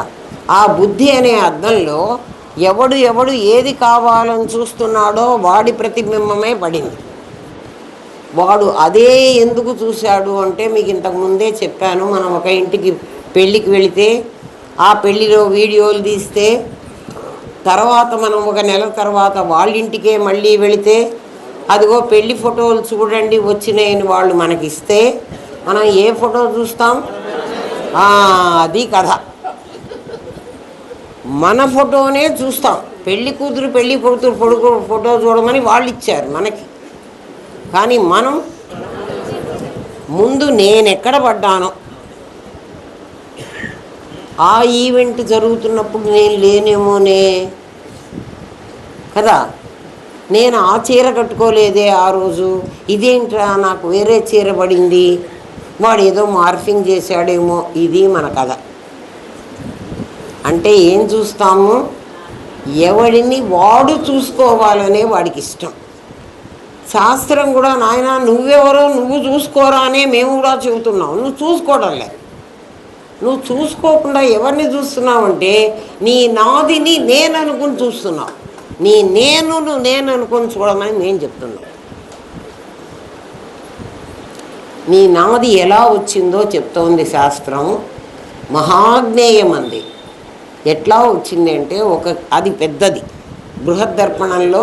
ఆ బుద్ధి అనే అద్దంలో ఎవడు ఏది కావాలని చూస్తున్నాడో వాడి ప్రతిబింబమే పడింది. వాడు అదే ఎందుకు చూశాడు అంటే, మీకు ఇంతకుముందే చెప్పాను, మనం ఒక ఇంటికి పెళ్ళికి వెళితే ఆ పెళ్ళిలో వీడియోలు తీస్తే, తర్వాత మనం ఒక నెల తర్వాత వాళ్ళ ఇంటికే మళ్ళీ వెళితే అదిగో పెళ్ళి ఫోటోలు చూడండి వచ్చినాయని వాళ్ళు మనకిస్తే మనం ఏ ఫోటో చూస్తాం? అది కథ. మన ఫోటోనే చూస్తాం. పెళ్ళి కూతురు పెళ్ళి కొడుతురు ఫోటో చూడమని వాళ్ళు ఇచ్చారు మనకి. కానీ మనం ముందు నేనెక్కడ పడ్డానో, ఆ ఈవెంట్ జరుగుతున్నప్పుడు నేను లేనేమోనే కదా, నేను ఆ చీర కట్టుకోలేదే ఆ రోజు, ఇదేంట్రా నాకు వేరే చీర పడింది, వాడు ఏదో మార్ఫింగ్ చేశాడేమో, ఇది మన కథ. అంటే ఏం చూస్తాము? ఎవడిని వాడు చూసుకోవాలనే వాడికి ఇష్టం. శాస్త్రం కూడా నాయన నువ్వెవరో నువ్వు చూసుకోరా అనే మేము కూడా చెబుతున్నావు. నువ్వు చూసుకోవడం లేదు. నువ్వు చూసుకోకుండా ఎవరిని చూస్తున్నావంటే నీ నాదిని నేను అనుకుని చూస్తున్నావు. నీ నేను అనుకుని చూడమని నేను చెప్తున్నాను. నీ నాది ఎలా వచ్చిందో చెప్తోంది శాస్త్రం. మహాజ్ఞేయం అంది. ఎట్లా వచ్చింది అంటే, అది పెద్దది. బృహద్దర్పణంలో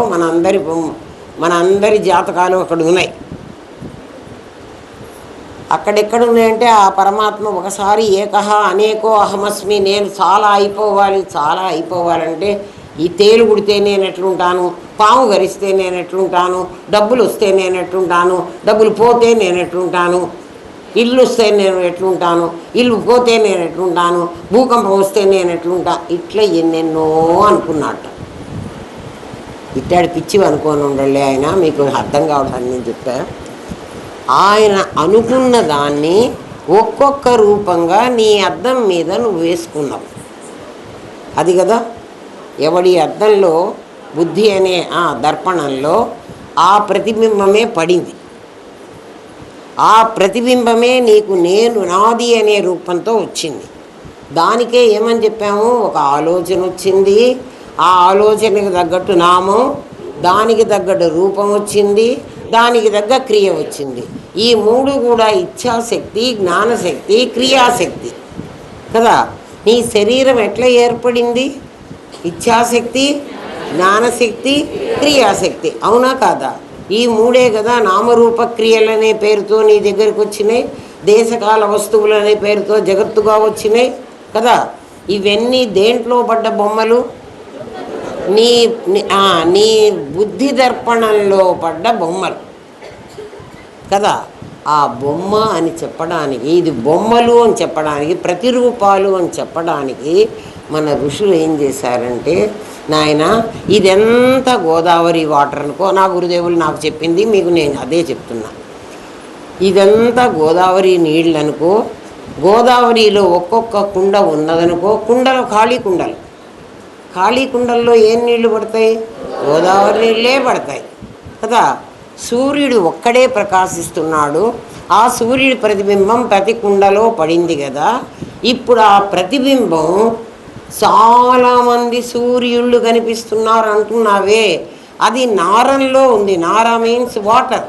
మనందరి జాతకాలు అక్కడ ఉన్నాయి. అక్కడెక్కడ ఉన్నాయంటే, ఆ పరమాత్మ ఒకసారి ఏకహ అనేకో అహమస్మి, నేను చాలా అయిపోవాలంటే ఈ తేలు కుడితే నేను ఎట్లుంటాను, పాము గరిస్తే నేను ఎట్లుంటాను, డబ్బులు వస్తే నేను ఎట్లుంటాను, డబ్బులు పోతే నేను ఎట్లుంటాను, ఇల్లు వస్తే నేను ఎట్లుంటాను, ఇల్లు పోతే నేను ఎట్లుంటాను, భూకంపం వస్తే నేను ఎట్లుంటా, ఇట్లా ఎన్నెన్నో అనుకున్నట్టు. ఇట్టాడు పిచ్చివి అనుకోని ఉండాలి ఆయన, మీకు అర్థం కావడానికి నేను చెప్పా. ఆయన అనుకున్న దాన్ని ఒక్కొక్క రూపంగా నీ అద్దం మీద నువ్వు వేసుకున్నావు. అది కదా, ఎవడి అద్దంలో బుద్ధి అనే ఆ దర్పణంలో ఆ ప్రతిబింబమే పడింది. ఆ ప్రతిబింబమే నీకు నేను నాది అనే రూపంతో వచ్చింది. దానికే ఏమని చెప్పాము? ఒక ఆలోచన వచ్చింది, ఆ ఆలోచనకు తగ్గట్టు నామం, దానికి తగ్గట్టు రూపం వచ్చింది, దానికి తగ్గ క్రియ వచ్చింది. ఈ మూడు కూడా ఇచ్ఛాశక్తి, జ్ఞానశక్తి, క్రియాశక్తి కదా. నీ శరీరం ఎట్లా ఏర్పడింది? ఇచ్ఛాశక్తి, జ్ఞానశక్తి, క్రియాశక్తి, అవునా కాదా? ఈ మూడే కదా నామరూప క్రియలనే పేరుతో నీ దగ్గరికి వచ్చినాయి, దేశకాల వస్తువులు అనే పేరుతో జగత్తుగా వచ్చినాయి కదా. ఇవన్నీ దేంట్లో పడ్డ బొమ్మలు? నీ బుద్ధి దర్పణంలో పడ్డ బొమ్మలు కదా. ఆ బొమ్మ అని చెప్పడానికి, ఇది బొమ్మలు అని చెప్పడానికి, ప్రతిరూపాలు అని చెప్పడానికి మన ఋషులు ఏం చేశారంటే, నాయన ఇదెంత గోదావరి వాటర్ అనుకో, నా గురుదేవులు నాకు చెప్పింది మీకు నేను అదే చెప్తున్నా. ఇదంతా గోదావరి నీళ్ళు అనుకో, గోదావరిలో ఒక్కొక్క కుండ ఉన్నదనుకో, కుండలు ఖాళీ కుండల్లో ఏం నీళ్లు పడతాయి? గోదావరి నీళ్ళే పడతాయి కదా. సూర్యుడు ఒక్కడే ప్రకాశిస్తున్నాడు, ఆ సూర్యుడి ప్రతిబింబం ప్రతి కుండలో పడింది కదా. ఇప్పుడు ఆ ప్రతిబింబం చాలామంది సూర్యుళ్ళు కనిపిస్తున్నారు అంటున్నావే, అది నారంలో ఉంది. నార మీన్స్ వాటర్.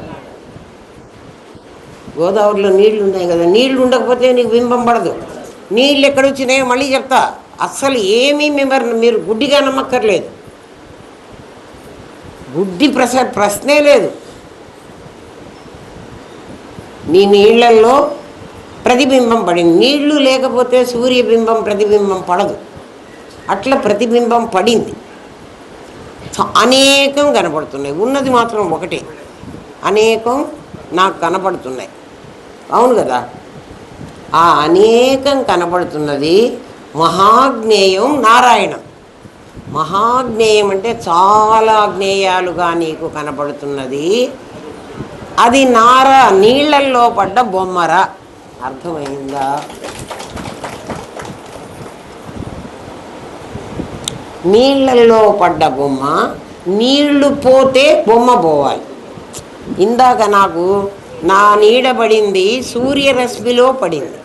గోదావరిలో నీళ్లు ఉన్నాయి కదా, నీళ్లు ఉండకపోతే నీకు బింబం పడదు. నీళ్ళు ఎక్కడొచ్చినాయో మళ్ళీ చెప్తా. అస్సలు ఏమీ మీరు గుడ్డిగా నమ్మక్కర్లేదు, గుడ్డి ప్రశ్నే లేదు. నీ నీళ్లలో ప్రతిబింబం పడింది. నీళ్లు లేకపోతే సూర్యబింబం ప్రతిబింబం పడదు. అట్లా ప్రతిబింబం పడింది. అనేకం కనపడుతున్నాయి, ఉన్నది మాత్రం ఒకటే. అనేకం నాకు కనపడుతున్నాయి, అవును కదా. ఆ అనేకం కనపడుతున్నది మహాజ్ఞేయం నారాయణం. మహాజ్ఞేయం అంటే చాలా జ్ఞేయాలుగా నీకు కనపడుతున్నది. అది నీళ్ళల్లో పడ్డ బొమ్మరా. అర్థమైందా? నీళ్ళల్లో పడ్డ బొమ్మ నీళ్లు పోతే బొమ్మ పోవాలి. ఇందాక నాకు నా నీడ పడింది సూర్యరశ్మిలో పడింది.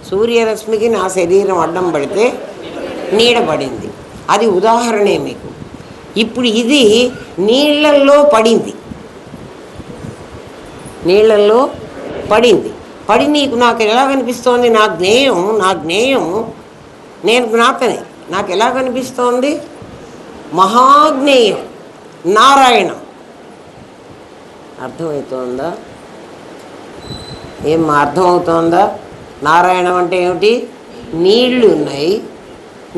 సూర్యరశ్మికి నా శరీరం అడ్డం పడితే నీడ పడింది. అది ఉదాహరణే మీకు. ఇప్పుడు ఇది నీళ్ళల్లో పడింది. నీళ్ళల్లో పడింది. పడి నాకు ఎలా కనిపిస్తోంది? నా జ్ఞేయం నేను జ్ఞాతనే. నాకు ఎలా కనిపిస్తోంది? మహాజ్ఞేయం నారాయణం. అర్థమవుతోందా? ఏం అర్థమవుతోందా? నారాయణం అంటే ఏమిటి? నీళ్లు ఉన్నాయి.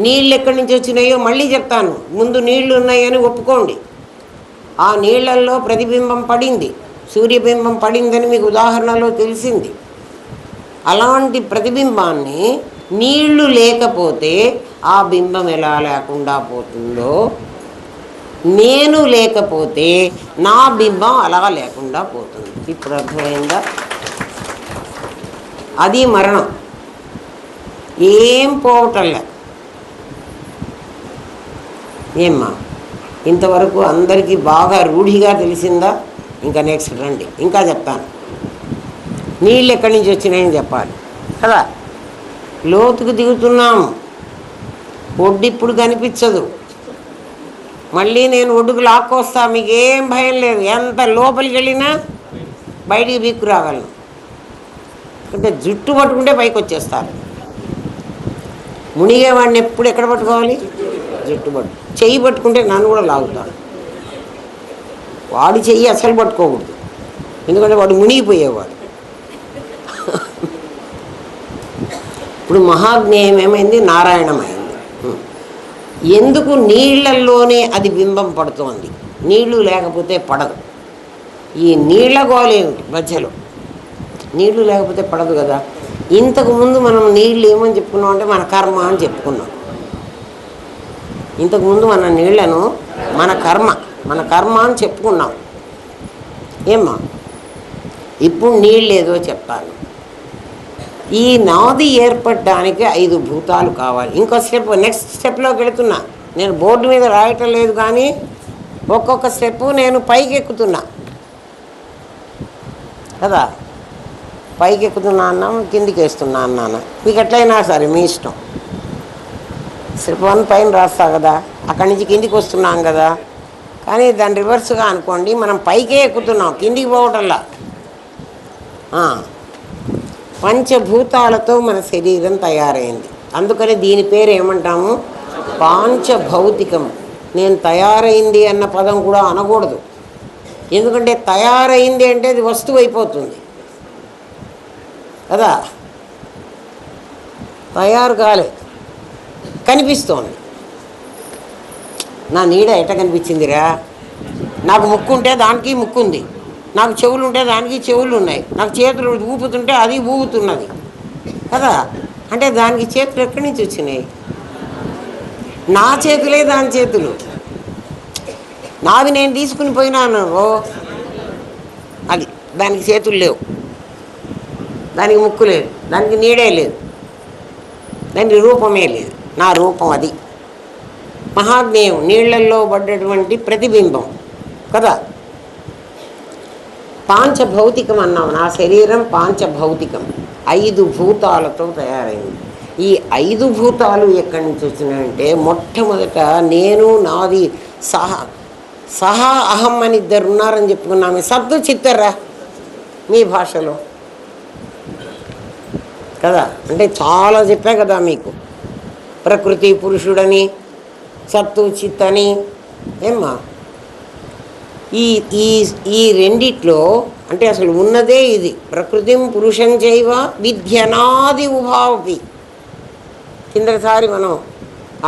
నీళ్ళు ఎక్కడి నుంచి వచ్చినాయో మళ్ళీ చెప్తాను. ముందు నీళ్లు ఉన్నాయని ఒప్పుకోండి. ఆ నీళ్లల్లో ప్రతిబింబం పడింది, సూర్యబింబం పడిందని మీకు ఉదాహరణలో తెలిసింది. అలాంటి ప్రతిబింబాన్ని నీళ్లు లేకపోతే ఆ బింబం ఎలా లేకుండా పోతుందో, నేను లేకపోతే నా బింబం అలా లేకుండా పోతుంది. ఇప్పుడు అర్థమైందా? అది మరణం. ఏం పోవటంలే. ఏమ్మా, ఇంతవరకు అందరికీ బాగా రూఢిగా తెలిసిందా? ఇంకా నెక్స్ట్ రండి, ఇంకా చెప్తాను. నీళ్ళు ఎక్కడి నుంచి వచ్చినాయని చెప్పాలి కదా. లోతుకు దిగుతున్నాం. ఒడ్డు ఇప్పుడు కనిపించదు. మళ్ళీ నేను ఒడ్డుకు లాక్కొస్తా, మీకేం భయం లేదు. ఎంత లోపలికి వెళ్ళినా బయటికి బిక్కు రాగలను. అంటే జుట్టు పట్టుకుంటే పైకి వచ్చేస్తారు. మునిగేవాడిని ఎప్పుడు ఎక్కడ పట్టుకోవాలి? జుట్టు పట్టు. చెయ్యి పట్టుకుంటే నన్ను కూడా లాగుతాడు. వాడి చెయ్యి అసలు పట్టుకోకూడదు, ఎందుకంటే వాడు మునిగిపోయేవాడు. ఇప్పుడు మహాజ్ఞేయం ఏమైంది? నారాయణమైంది. ఎందుకు? నీళ్లల్లోనే అది బింబం పడుతోంది. నీళ్లు లేకపోతే పడదు. ఈ నీళ్ల గోలేమిటి మధ్యలో? నీళ్లు లేకపోతే పడదు కదా. ఇంతకుముందు మనం నీళ్ళు ఏమని చెప్పుకున్నాం అంటే మన కర్మ అని చెప్పుకున్నాం. ఇంతకుముందు మన నీళ్లను మన కర్మ అని చెప్పుకున్నాం. ఏమ్మా, ఇప్పుడు నీళ్ళు ఏదో చెప్తాను. ఈ నాది ఏర్పడడానికి 5 భూతాలు కావాలి. ఇంకో స్టెప్, నెక్స్ట్ స్టెప్లోకి వెళుతున్నా. నేను బోర్డు మీద రాయటం లేదు, కానీ ఒక్కొక్క స్టెప్పు నేను పైకి ఎక్కుతున్నా కదా. పైకి ఎక్కుతున్నా అన్నాము, కిందికి వేస్తున్నా అన్నాను. మీకు ఎట్లయినా సరే మీ ఇష్టం. స్టెప్ 1 పైన రాస్తా కదా, అక్కడి నుంచి కిందికి వస్తున్నాం కదా. కానీ దాని రివర్స్గా అనుకోండి, మనం పైకే ఎక్కుతున్నాం, కిందికి పోవటంలా. పంచభూతాలతో మన శరీరం తయారైంది. అందుకని దీని పేరు ఏమంటాము? పాంచభౌతికం. నేను తయారైంది అన్న పదం కూడా అనకూడదు. ఎందుకంటే తయారైంది అంటే అది వస్తువు అయిపోతుంది కదా. తయారు కాలే, కనిపిస్తోంది. నా నీడ ఎట్ట కనిపించిందిరా? నాకు ముక్కు ఉంటే దానికి ముక్కు ఉంది, నాకు చెవులు ఉంటే దానికి చెవులు ఉన్నాయి, నాకు చేతులు ఊపుతుంటే అది ఊగుతున్నది కదా. అంటే దానికి చేతులు ఎక్కడి నుంచి వచ్చినాయి? నా చేతులే దాని చేతులు. నావి నేను తీసుకుని పోయినాను, అది దానికి చేతులు లేవు, దానికి ముక్కు లేదు, దానికి నీడే లేదు, దానికి రూపమే లేదు. నా రూపం అది. మహాజ్ఞేయం నీళ్లల్లో పడ్డటువంటి ప్రతిబింబం కదా. పాంచభౌతికం అన్నాం. నా శరీరం పాంచభౌతికం, 5 భూతాలతో తయారైంది. ఈ 5 భూతాలు ఎక్కడి నుంచి వచ్చినాయంటే, మొట్టమొదట నేను, నాది, సహా అహం అని 2 ఉన్నారని చెప్పుకున్నాము. సత్తు చిత్తరా మీ భాషలో కదా. అంటే చాలా చెప్పా కదా మీకు, ప్రకృతి పురుషుడని, సత్తు చిత్తని. ఏమ్మా, ఈ రెండిట్లో అంటే అసలు ఉన్నదే ఇది. ప్రకృతిం పురుషం చైవ విద్యనాది ఉభావపి. కిందసారి మనం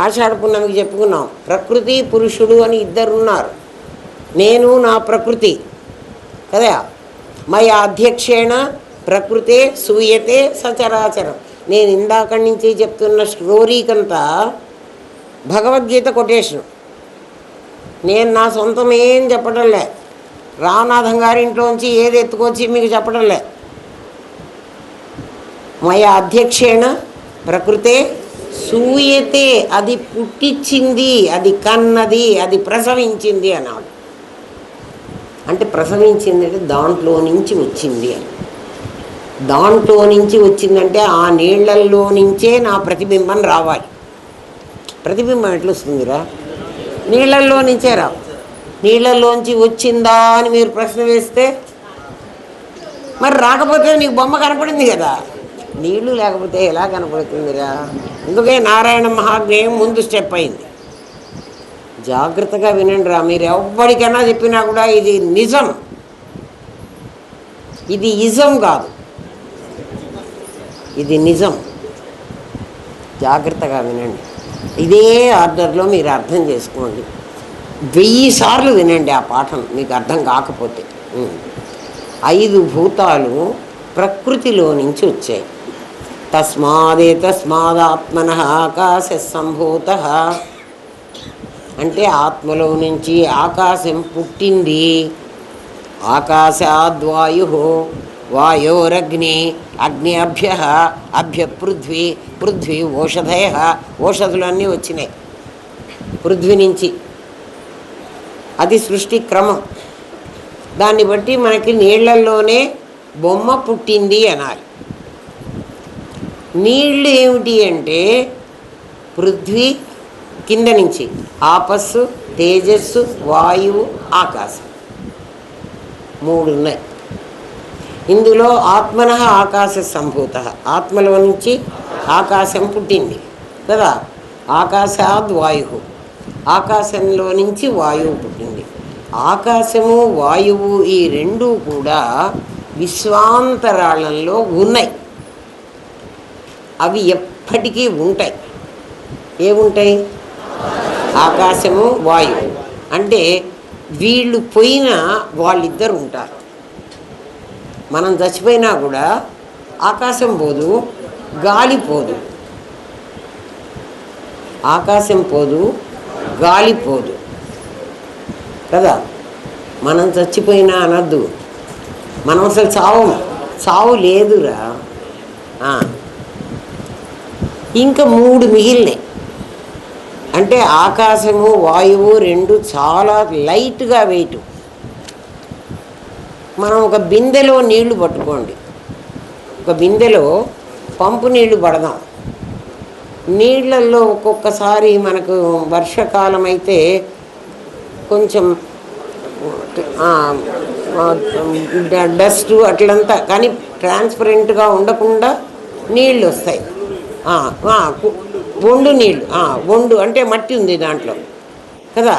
ఆషాఢ పున్నమికి చెప్పుకున్నాం. ప్రకృతి పురుషుడు అని 2 ఉన్నారు. నేను నా ప్రకృతి కదా. మయ అధ్యక్షేణ ప్రకృతే సూయతే సచరాచరం. నేను ఇందాక నుంచి చెప్తున్న స్టోరీకంతా భగవద్గీత కొటేషన్. నేను నా సొంతం ఏం చెప్పడంలే. రామనాథం గారింట్లోంచి ఏది ఎత్తుకొచ్చి మీకు చెప్పడంలే. మయ అధ్యక్షేణ ప్రకృతే సూయతే అది పుట్టించింది, అది కన్నది, అది ప్రసవించింది అన్నాడు. అంటే ప్రసవించింది అంటే దాంట్లో నుంచి వచ్చింది అని. దాంట్లో నుంచి వచ్చిందంటే ఆ నీళ్లల్లో నుంచే నా ప్రతిబింబం రావాలి. ప్రతిబింబం ఎట్లా వస్తుందిరా? నీళ్లల్లో నుంచే రా. నీళ్ళల్లోంచి వచ్చిందా అని మీరు ప్రశ్న వేస్తే మరి రాకపోతే నీకు బొమ్మ కనపడింది కదా. నీళ్లు లేకపోతే ఎలా కనపడుతుందిరా? అందుకే నారాయణ మహాజ్ఞేయం ముందు స్టెప్ అయింది. జాగ్రత్తగా వినండి రా. మీరు ఎవ్వడికైనా చెప్పినా కూడా ఇది నిజం, ఇది ఇజం కాదు, ఇది నిజం. జాగ్రత్తగా వినండి. ఇదే ఆర్డర్లో మీరు అర్థం చేసుకోండి. 1000 సార్లు వినండి ఆ పాఠం మీకు అర్థం కాకపోతే. 5 భూతాలు ప్రకృతిలో నుంచి వచ్చాయి. తస్మాదాత్మనః ఆకాశ సంభూత అంటే ఆత్మలో నుంచి ఆకాశం పుట్టింది. ఆకాశాద్వాయు, వాయోరగ్ని, అగ్ని అభ్య పృథ్వీ, పృథ్వీ ఓషధయ, ఓషధులన్నీ వచ్చినాయి పృథ్వీ నుంచి. అది సృష్టి క్రమం. దాన్ని బట్టి మనకి నీళ్లల్లోనే బొమ్మ పుట్టింది అనాలి. నీళ్ళు ఏమిటి అంటే పృథ్వీ కింద నుంచి, ఆపస్సు, తేజస్సు, వాయువు, ఆకాశం 3 ఉన్నాయి. ఇందులో ఆత్మనః ఆకాశ సంభూత, ఆత్మలో నుంచి ఆకాశం పుట్టింది కదా. ఆకాశాద్ వాయు, ఆకాశంలో నుంచి వాయువు పుట్టింది. ఆకాశము వాయువు ఈ 2 కూడా విశ్వాంతరాళంలో ఉన్నాయి. అవి ఎప్పటికీ ఉంటాయి. ఏముంటాయి? ఆకాశము వాయువు. అంటే వీళ్ళు పోయినా వాళ్ళిద్దరు ఉంటారు. మనం చచ్చిపోయినా కూడా ఆకాశం పోదు, గాలి పోదు. ఆకాశం పోదు, గాలి పోదు కదా. మనం చచ్చిపోయినా అనద్దు. మనం అసలు చావు లేదురా. ఇంకా 3 మిగిలినాయి. అంటే ఆకాశము వాయువు 2 చాలా లైట్గా వెయిట్. మనం ఒక బిందెలో నీళ్లు పట్టుకోండి, ఒక బిందెలో పంపు నీళ్లు పడదాం. నీళ్ళల్లో ఒక్కొక్కసారి మనకు వర్షాకాలం అయితే కొంచెం డస్ట్ అట్లంతా, కానీ ట్రాన్స్పరెంట్గా ఉండకుండా నీళ్ళు వస్తాయి. ఒండు నీళ్ళు, ఒండు అంటే మట్టి ఉంది దాంట్లో కదా.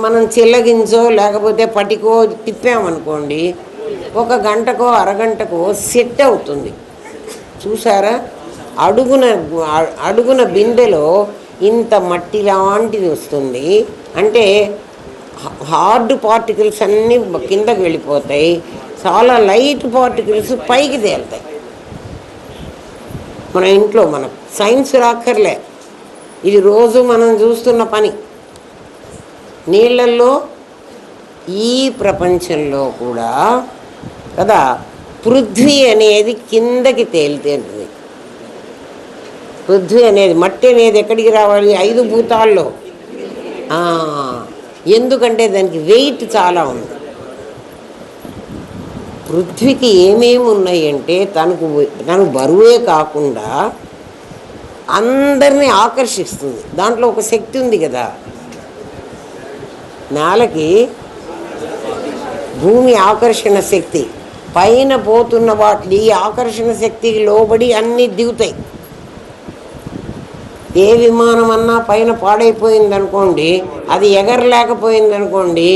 మనం చిల్లగించో లేకపోతే పటికో తిప్పామనుకోండి, 1 గంటకో అరగంటకో సెట్ అవుతుంది. చూసారా? అడుగున బిందెలో ఇంత మట్టి లాంటిది వస్తుంది. అంటే హార్డ్ పార్టికల్స్ అన్నీ కిందకి వెళ్ళిపోతాయి, చాలా లైట్ పార్టికల్స్ పైకి తేలుతాయి. మన ఇంట్లో మనకు సైన్స్ రాక్కర్లే, ఇది రోజు మనం చూస్తున్న పని. నీళ్ళల్లో ఈ ప్రపంచంలో కూడా కదా పృథ్వీ అనేది కిందకి తేలితేంటుంది. పృథ్వీ అనేది, మట్టి అనేది ఎక్కడికి రావాలి? 5 భూతాల్లో. ఎందుకంటే దానికి వెయిట్ చాలా ఉంది. పృథ్వీకి ఏమేమి ఉన్నాయి అంటే తను బరువే కాకుండా అందరినీ ఆకర్షిస్తుంది. దాంట్లో ఒక శక్తి ఉంది కదా. నేలకి భూమి ఆకర్షణ శక్తి, పైన పోతున్న వాటి ఈ ఆకర్షణ శక్తికి లోబడి అన్నీ దిగుతాయి. ఏ విమానం అన్నా పైన పాడైపోయిందనుకోండి, అది ఎగరలేకపోయిందనుకోండి,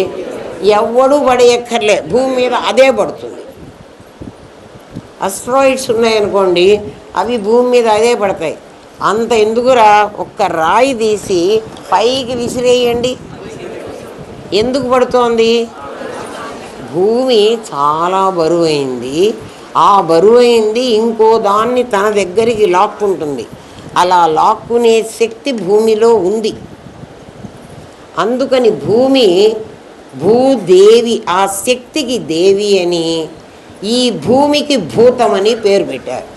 ఎవ్వడూ పడేయక్కర్లే, భూమి మీద అదే పడుతుంది. అస్ట్రాయిడ్స్ ఉన్నాయనుకోండి, అవి భూమి మీద అదే పడతాయి. అంత ఎందుకురా, ఒక్క రాయి తీసి పైకి విసిరేయండి, ఎందుకు పడుతోంది? భూమి చాలా బరువైంది. ఆ బరువైంది ఇంకో దాన్ని తన దగ్గరికి లాక్కుంటుంది. అలా లాక్కునే శక్తి భూమిలో ఉంది. అందుకని భూదేవి, ఆ శక్తికి దేవి అని, ఈ భూమికి భూతమని పేరు పెట్టారు.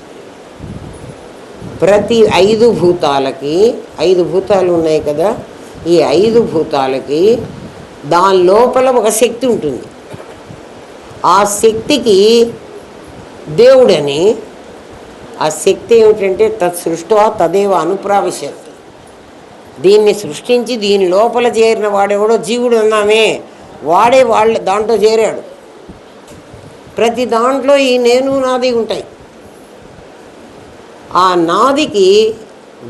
ప్రతి 5 భూతాలకి 5 భూతాలు ఉన్నాయి కదా, ఈ 5 భూతాలకి దాని లోపల ఒక శక్తి ఉంటుంది. ఆ శక్తికి దేవుడని, ఆ శక్తి ఏమిటంటే తత్సృష్టా తదేవ అనుప్రావిశత్. దీన్ని సృష్టించి దీని లోపల చేరిన వాడెవడో జీవుడు అన్నామే, వాడే దాంట్లో చేరాడు. ప్రతి దాంట్లో ఈ నేను నాది ఉంటాయి. ఆ నాదికి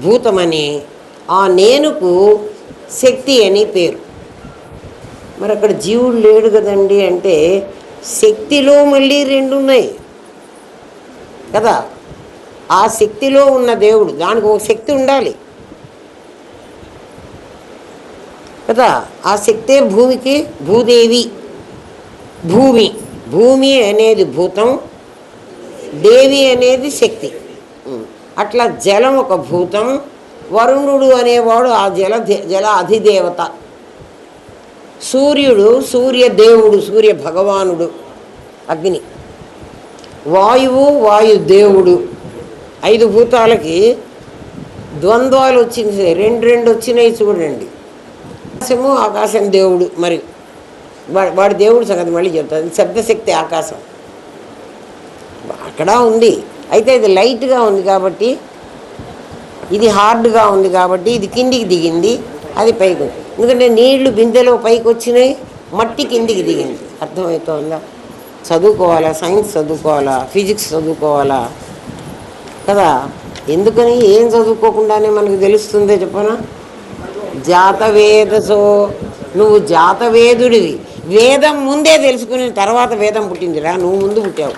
భూతమని, ఆ నేనుకు శక్తి అని పేరు. మరి అక్కడ జీవుడు లేడు కదండి అంటే శక్తిలో మళ్ళీ 2 ఉన్నాయి కదా. ఆ శక్తిలో ఉన్న దేవుడు, దానికి ఒక శక్తి ఉండాలి కదా. ఆ శక్తే భూమికి భూదేవి. భూమి అనేది భూతం, దేవి అనేది శక్తి. అట్లా జలం ఒక భూతం, వరుణుడు అనేవాడు ఆ జల అధిదేవత. సూర్యుడు సూర్యదేవుడు, సూర్య భగవానుడు, అగ్ని. వాయువు వాయుదేవుడు. 5 భూతాలకి ద్వంద్వాలు వచ్చినాయి, 2 వచ్చినాయి చూడండి. ఆకాశము ఆకాశం దేవుడు. మరి వాడి దేవుడు సంగతి మళ్ళీ చెప్తాను. శబ్దశక్తి ఆకాశం అక్కడ ఉంది. అయితే ఇది లైట్గా ఉంది కాబట్టి, ఇది హార్డ్గా ఉంది కాబట్టి ఇది కిందికి దిగింది, అది పైకి. ఎందుకంటే నీళ్లు బిందెలో పైకి వచ్చినాయి, మట్టి కిందికి దిగింది. అర్థమవుతుందా? చదువుకోవాలా, సైన్స్ చదువుకోవాలా, ఫిజిక్స్ చదువుకోవాలా కదా. ఎందుకని ఏం చదువుకోకుండానే మనకు తెలుస్తుందే చెప్పనా? జాతవేదసో, నువ్వు జాతవేదుడివి. వేదం ముందే తెలుసుకుని తర్వాత వేదం పుట్టిందిరా, నువ్వు ముందు పుట్టావు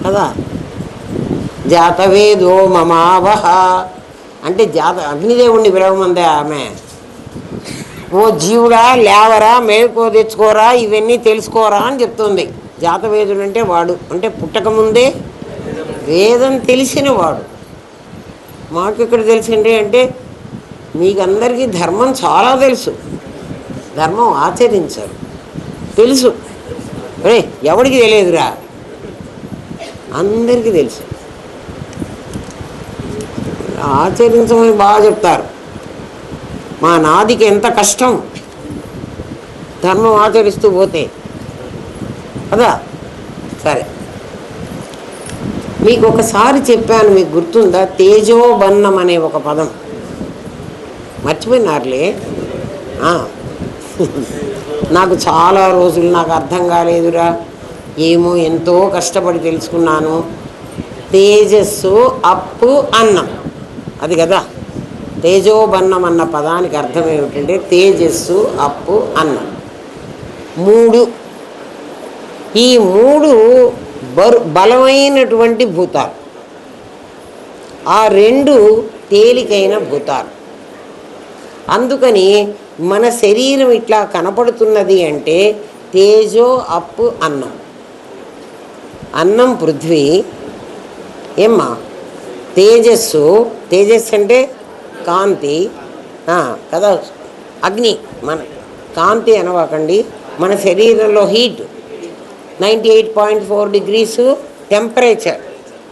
కదా. జాతవేదో మమావహ అంటే అగ్నిదేవుణ్ణి పిలవమందే ఆమె. ఓ జీవుడా లేవరా, మేలుకో తెచ్చుకోరా, ఇవన్నీ తెలుసుకోరా అని చెప్తుంది. జాతవేదుడు అంటే వాడు, అంటే పుట్టకముందే వేదం తెలిసిన వాడు. మాకు ఇక్కడ తెలిసిండే అంటే మీకు అందరికీ ధర్మం చాలా తెలుసు, ధర్మం ఆచరించారు తెలుసు. ఎవడికి తెలియదురా, అందరికీ తెలుసు. ఆచరించమని బాగా చెప్తారు. మా నాదికి ఎంత కష్టం ధర్మం ఆచరిస్తూ పోతే కదా. సరే, మీకు ఒకసారి చెప్పాను, మీకు గుర్తుందా? తేజోబన్నం అనే ఒక పదం మర్చిపోయినారులే. నాకు చాలా రోజులు నాకు అర్థం కాలేదురా, ఏమో ఎంతో కష్టపడి తెలుసుకున్నాను. తేజస్సు అప్పు అన్నం, అది కదా. తేజోబన్నం అన్న పదానికి అర్థం ఏమిటంటే తేజస్సు అప్పు అన్నం 3. ఈ 3 బలమైనటువంటి భూతాలు, ఆ 2 తేలికైన భూతాలు. అందుకని మన శరీరం ఇట్లా కనపడుతున్నది అంటే తేజో అప్పు అన్నం. అన్నం పృథ్వీ, ఏమ్మా తేజస్సు అంటే కాంతి కదా. అగ్ని, మన కాంతి అనవాకండి. మన శరీరంలో హీట్ 98.4 degrees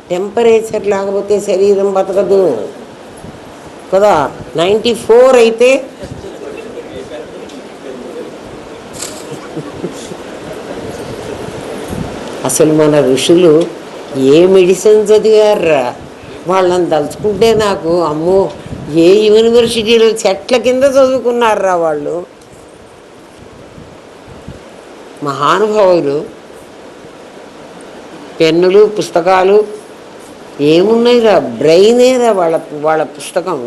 టెంపరేచర్ లేకపోతే శరీరం బతకదు కదా. 94 అయితే అసలు మన ఋషులు ఏ మెడిసిన్ చదివారా? వాళ్ళని తలుచుకుంటే నాకు అమ్మో, ఏ యూనివర్సిటీలో చెట్ల కింద చదువుకున్నారా వాళ్ళు, మహానుభావులు. పెన్నులు పుస్తకాలు ఏమున్నాయిరా, బ్రెయినేరా వాళ్ళ పుస్తకం.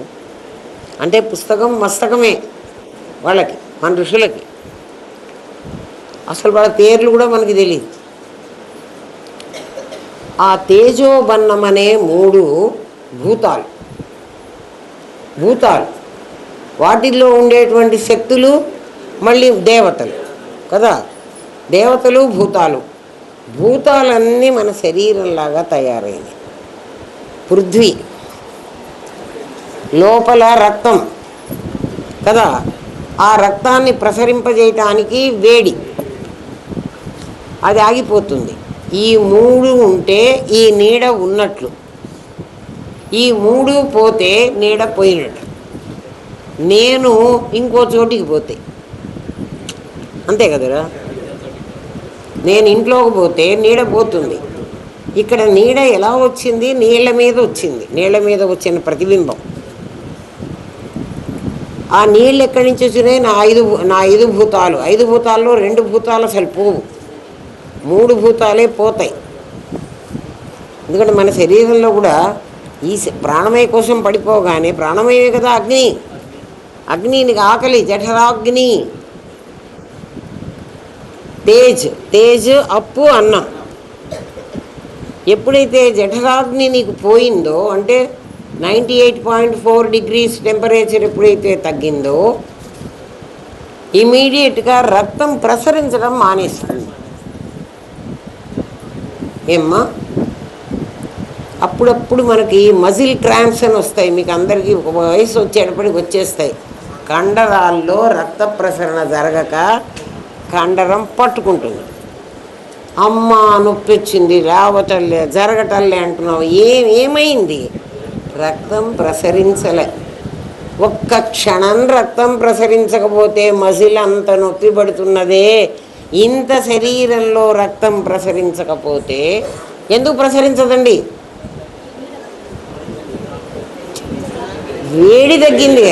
అంటే పుస్తకం మస్తకమే వాళ్ళకి, మన ఋషులకి. అసలు వాళ్ళ పేర్లు కూడా మనకి తెలియదు. ఆ తేజోబన్నం అనే 3 భూతాలు, వాటిల్లో ఉండేటువంటి శక్తులు మళ్ళీ దేవతలు కదా. దేవతలు భూతాలన్నీ మన శరీరంలాగా తయారైనవి. పృథ్వీ లోపల రక్తం కదా, ఆ రక్తాన్ని ప్రసరింపజేయటానికి వేడి, అది ఆగిపోతుంది. ఈ 3 ఉంటే ఈ నీడ ఉన్నట్లు ఈ మూడు పోతే నీడ పోయినట్టు. నేను ఇంకో చోటికి పోతే అంతే కదరా. నేను ఇంట్లోకి పోతే నీడ పోతుంది. ఇక్కడ నీడ ఎలా వచ్చింది? నీళ్ళ మీద వచ్చింది. నీళ్ళ మీద వచ్చిన ప్రతిబింబం. ఆ నీళ్ళు ఎక్కడి నుంచి వచ్చినాయి? నా ఐదు భూతాలు. 5 భూతాల్లో 2 భూతాలు అసలు పోవు, 3 భూతాలే పోతాయి. ఎందుకంటే మన శరీరంలో కూడా ఈ ప్రాణమయ కోసం పడిపోగానే, ప్రాణమయమే కదా అగ్ని. అగ్నికి ఆకలి, జఠరాగ్ని. తేజ్ అప్పు అన్నం. ఎప్పుడైతే జఠరాగ్ని నీకు పోయిందో, అంటే 98.4 degrees టెంపరేచర్ ఎప్పుడైతే తగ్గిందో, ఇమీడియట్గా రక్తం ప్రసరించడం మానేస్తుంది. ఏమ్మా, అప్పుడప్పుడు మనకి మజిల్ క్రాంప్స్ అని వస్తాయి. మీకు అందరికీ ఒక వయసు వచ్చేటప్పటికి వచ్చేస్తాయి. కండరాల్లో రక్త ప్రసరణ జరగక కండరం పట్టుకుంటుంది. అమ్మ నొప్పి వచ్చింది, రావటంలే, జరగటంలే అంటున్నావు. ఏమైంది? రక్తం ప్రసరించలే. ఒక్క క్షణం రక్తం ప్రసరించకపోతే మజిల్ అంత నొప్పి పడుతున్నదే. ఇంత శరీరంలో రక్తం ప్రసరించకపోతే ఎందుకు ప్రసరించదండి? వేడి తగ్గింది.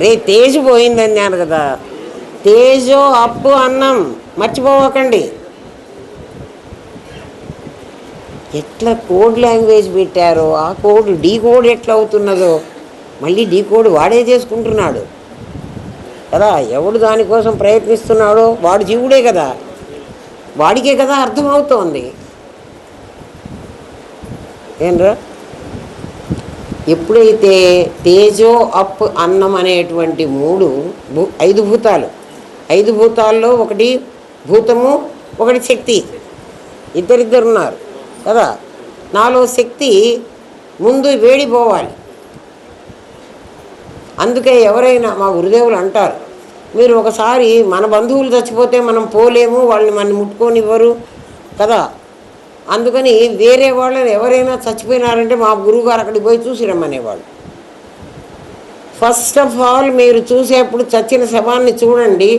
రే తేజు పోయిందన్నాను కదా. తేజో అప్పు అన్నం మర్చిపోవకండి. ఎట్లా కోడ్ లాంగ్వేజ్ పెట్టారో ఆ కోడ్ డీకోడ్ ఎట్లా అవుతున్నదో మళ్ళీ డీకోడ్ వాడే చేసుకుంటున్నాడు కదా. ఎవడు దానికోసం ప్రయత్నిస్తున్నాడో వాడు జీవుడే కదా, వాడికే కదా అర్థమవుతోంది. ఏంరా, ఎప్పుడైతే తేజో అప్ అన్నం అనేటువంటి 5 భూతాలు, 5 భూతాల్లో ఒకటి భూతము, ఒకటి శక్తి, ఇద్దరిద్దరు ఉన్నారు కదా. నాలో శక్తి ముందు వేడిపోవాలి. అందుకే ఎవరైనా మా గురుదేవులు అంటారు, మీరు ఒకసారి మన బంధువులు చచ్చిపోతే మనం పోలేము, వాళ్ళని మన ముట్టుకోనివ్వరు కదా. అందుకని వేరే వాళ్ళని ఎవరైనా చచ్చిపోయినారంటే మా గురువుగారు అక్కడికి పోయి చూసి రమ్మనేవాళ్ళు. ఫస్ట్ ఆఫ్ ఆల్ మీరు చూసేప్పుడు చచ్చిన శవాన్ని చూడండి,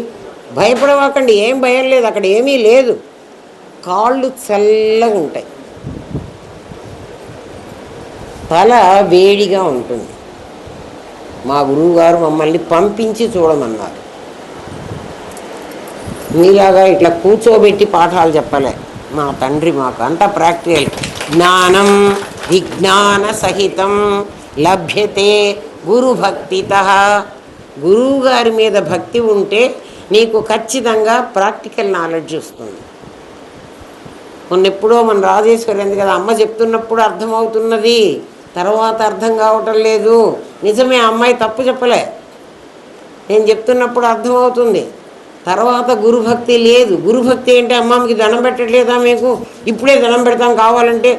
భయపడవాకండి. ఏం భయం లేదు, అక్కడ ఏమీ లేదు. కాళ్ళు చల్లగా ఉంటాయి, తల వేడిగా ఉంటుంది. మా గురువుగారు మమ్మల్ని పంపించి చూడమన్నారు. మీలాగా ఇట్లా కూర్చోబెట్టి పాఠాలు చెప్పలే మా తండ్రి. మాకు అంతా ప్రాక్టికల్. జ్ఞానం విజ్ఞాన సహితం లభ్యతే గురుభక్తితః. గురువు గారి మీద భక్తి ఉంటే నీకు ఖచ్చితంగా ప్రాక్టికల్ నాలెడ్జ్ వస్తుంది. మొన్నెప్పుడో మన రాజేశ్వరి అంది కదా, అమ్మ చెప్తున్నప్పుడు అర్థమవుతున్నది, తర్వాత అర్థం కావటం లేదు. నిజమే, అమ్మాయి తప్పు చెప్పలే. నేను చెప్తున్నప్పుడు అర్థమవుతుంది, తర్వాత గురుభక్తి లేదు. గురుభక్తి అంటే అమ్మమ్మకి దండం పెట్టట్లేదా మీకు, ఇప్పుడే దండం పెడతాం కావాలంటే.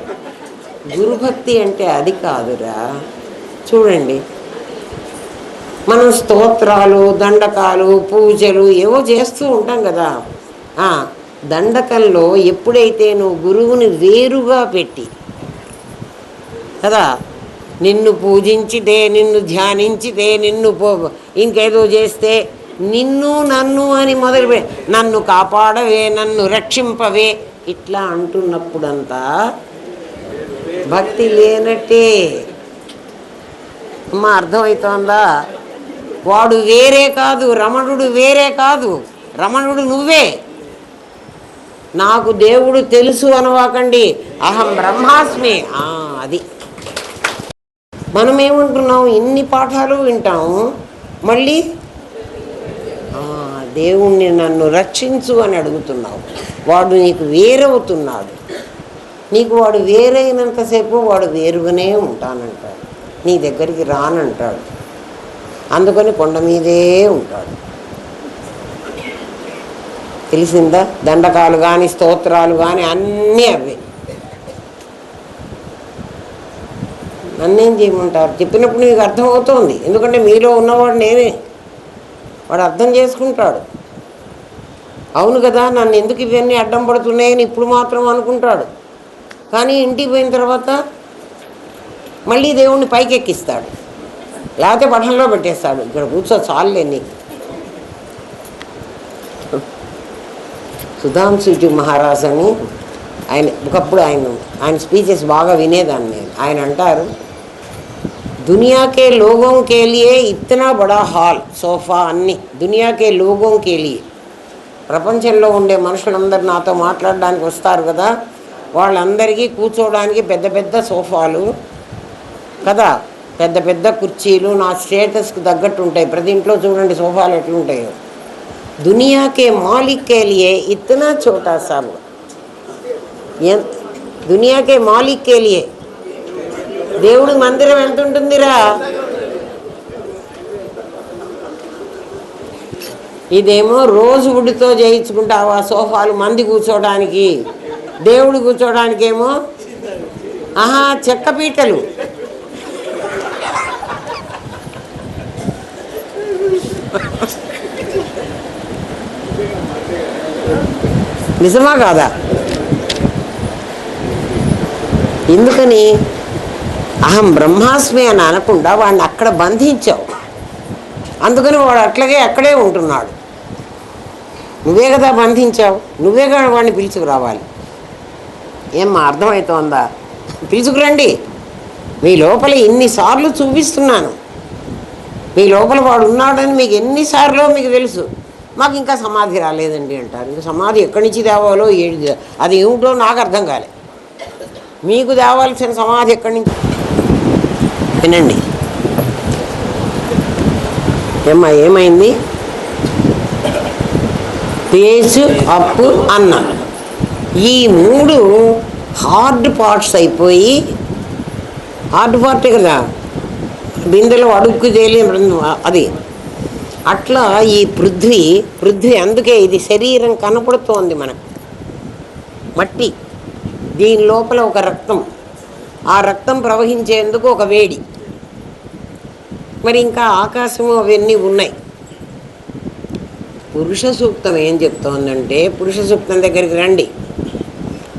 గురుభక్తి అంటే అది కాదురా. చూడండి, మనం స్తోత్రాలు, దండకాలు, పూజలు ఏవో చేస్తూ ఉంటాం కదా. దండకంలో ఎప్పుడైతే నువ్వు గురువుని వేరుగా పెట్టి కదా, నిన్ను పూజించితే, నిన్ను ధ్యానించితే, నిన్ను ఇంకేదో చేస్తే, నిన్ను నన్ను అని మొదలుపె, నన్ను కాపాడవే, నన్ను రక్షింపవే, ఇట్లా అంటున్నప్పుడంతా భక్తి లేనట్టే. అమ్మ అర్థమవుతోందా? వాడు వేరే కాదు, రమణుడు వేరే కాదు, రమణుడు నువ్వే. నాకు దేవుడు తెలుసు అనవాకండి, అహం బ్రహ్మాస్మి. అది మనం ఏమంటున్నాం, ఇన్ని పాఠాలు వింటాము, మళ్ళీ దేవుణ్ణి నన్ను రక్షించు అని అడుగుతున్నావు. వాడు నీకు వేరవుతున్నాడు. నీకు వాడు వేరైనంతసేపు వాడు వేరుగానే ఉంటానంటాడు, నీ దగ్గరికి రానంటాడు. అందుకని కొండ మీదే ఉంటాడు. తెలిసిందా? దండకాలు కానీ స్తోత్రాలు కానీ అన్నీ అవే. నన్నేం చేయమంటారు? చెప్పినప్పుడు నీకు అర్థమవుతోంది, ఎందుకంటే మీలో ఉన్నవాడు నేనే. వాడు అర్థం చేసుకుంటాడు. అవును కదా, నన్ను ఎందుకు ఇవన్నీ అడ్డం పడుతున్నాయని ఇప్పుడు మాత్రం అనుకుంటాడు. కానీ ఇంటికి పోయిన తర్వాత మళ్ళీ దేవుణ్ణి పైకెక్కిస్తాడు, లేకపోతే పఠంలో పెట్టేస్తాడు. ఇక్కడ కూర్చో చాలులే నీకు. సుధాంశుజీ మహారాజ్ అని ఆయన ఒకప్పుడు ఆయన స్పీచెస్ బాగా వినేదాన్ని నేను. ఆయన అంటారు, दुनिया के लोगों के लिए इतना बड़ा హాల్ సోఫా అన్నీ దునియా కే లోగోं के लिए, ప్రపంచంలో ఉండే మనుషులందరూ నాతో మాట్లాడడానికి వస్తారు కదా, వాళ్ళందరికీ కూర్చోవడానికి పెద్ద పెద్ద సోఫాలు కదా, పెద్ద పెద్ద కుర్చీలు నా స్టేటస్కి తగ్గట్టు ఉంటాయి. ప్రతి ఇంట్లో చూడండి సోఫాలు ఎట్లుంటాయో. దునియా కే మాలిక్ కే లియే ఇతనా చోటా సా, దునియా కే మాలిక్ కే లియే దేవుడి మందిరం ఎంత ఉంటుందిరా? ఇదేమో రోజు వుడ్తో చేయించుకుంటావు ఆ సోఫాలు మంది కూర్చోడానికి, దేవుడు కూర్చోడానికేమో చెక్క పీటలు. నిజమా కాదా? ఎందుకని అహం బ్రహ్మాస్మి అని అనకుండా వాడిని అక్కడ బంధించావు. అందుకని వాడు అట్లాగే అక్కడే ఉంటున్నాడు. నువ్వే కదా బంధించావు, నువ్వే కదా వాడిని పిలుచుకురావాలి. ఏమ్మా అర్థమవుతోందా? పిలుచుకురండి. మీ లోపల ఎన్నిసార్లు చూపిస్తున్నాను, మీ లోపల వాడు ఉన్నాడని మీకు ఎన్నిసార్లు మీకు తెలుసు. మాకు ఇంకా సమాధి రాలేదండి అంటారు. ఇంకా సమాధి ఎక్కడి నుంచి తేవాలో అది ఏమిటో నాకు అర్థం కాలే. మీకు తేవాల్సిన సమాధి ఎక్కడి నుంచి? వినండి ఏమ్మా, ఏమైంది? తేజు అప్పు అన్న ఈ మూడు హార్డ్ పార్ట్స్ అయిపోయి, హార్డ్ పార్టే కదా బిందెలో అడుక్కు తేలి అది అట్లా. ఈ పృథ్వీ అందుకే ఇది శరీరం కనపడుతోంది మనకు, మట్టి. దీని లోపల ఒక రక్తం, ఆ రక్తం ప్రవహించేందుకు ఒక వేడి, మరి ఇంకా ఆకాశము అవన్నీ ఉన్నాయి. పురుష సూక్తం ఏం చెప్తోందంటే, పురుష సూక్తం దగ్గరికి రండి.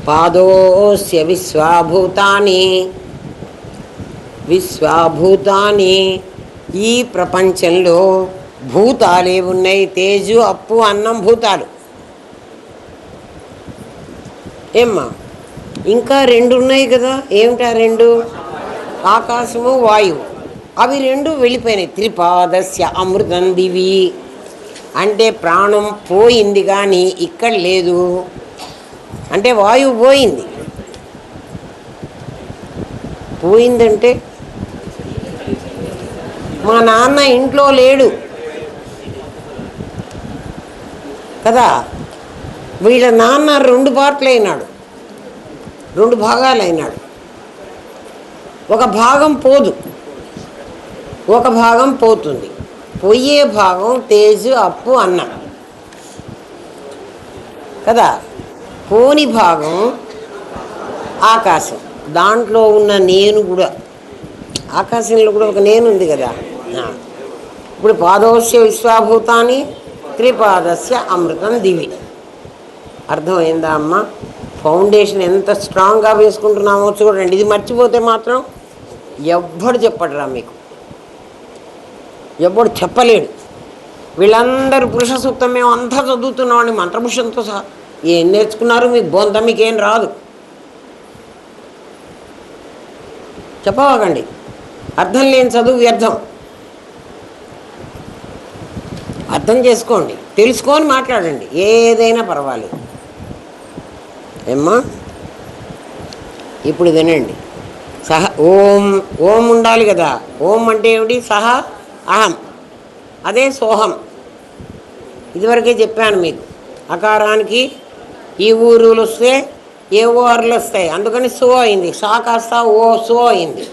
పాదోస్య విశ్వాభూతాని ఈ ప్రపంచంలో భూతాలే ఉన్నాయి. తేజు అప్పు అన్నం భూతాలు. ఏమ్మా ఇంకా రెండు ఉన్నాయి కదా, ఏమిటా రెండు? ఆకాశము వాయువు. అవి రెండు వెళ్ళిపోయినాయి. త్రిపాదస్య అమృతం దివి అంటే ప్రాణం పోయింది కానీ ఇక్కడ లేదు, అంటే వాయువు పోయిందంటే మా నాన్న ఇంట్లో లేడు కదా, వీళ్ళ నాన్న రెండు పార్ట్లు అయినాడు, రెండు భాగాలు అయినాడు. ఒక భాగం పోదు, ఒక భాగం పోతుంది. పోయే భాగం తేజు అప్పు అన్నం కదా, పోని భాగం ఆకాశం. దాంట్లో ఉన్న నేను కూడా, ఆకాశంలో కూడా ఒక నేను ఉంది కదా. ఇప్పుడు పాదోస్య విశ్వాభూతాని త్రిపాదస్య అమృతం దివి. అర్థమైందా అమ్మ? ఫౌండేషన్ ఎంత స్ట్రాంగ్గా వేసుకుంటున్నామో చూడండి. ఇది మర్చిపోతే మాత్రం ఎవ్వడు చెప్పడరా మీకు, ఎవ్వడు చెప్పలేడు. వీళ్ళందరూ పురుష సూక్తం మేము అంతా చదువుతున్నామని మంత్రభూషణతో సహా ఏం నేర్చుకున్నారు? మీకు బొంత మీకేం రాదు. చెప్పవాకండి, అర్థం లేని చదువు వ్యర్థం. అర్థం చేసుకోండి, తెలుసుకొని మాట్లాడండి, ఏదైనా పర్వాలేదు. ఏమ్మా ఇప్పుడు వినండి. ఓం ఉండాలి కదా. ఓం అంటే ఏమిటి? సహ అహం, అదే సోహం. ఇదివరకే చెప్పాను మీకు. అకారానికి ఈ ఊరులు వస్తే ఏ ఓర్లు వస్తాయి, అందుకని సో అయింది. సా కాస్త ఓ సో అయింది.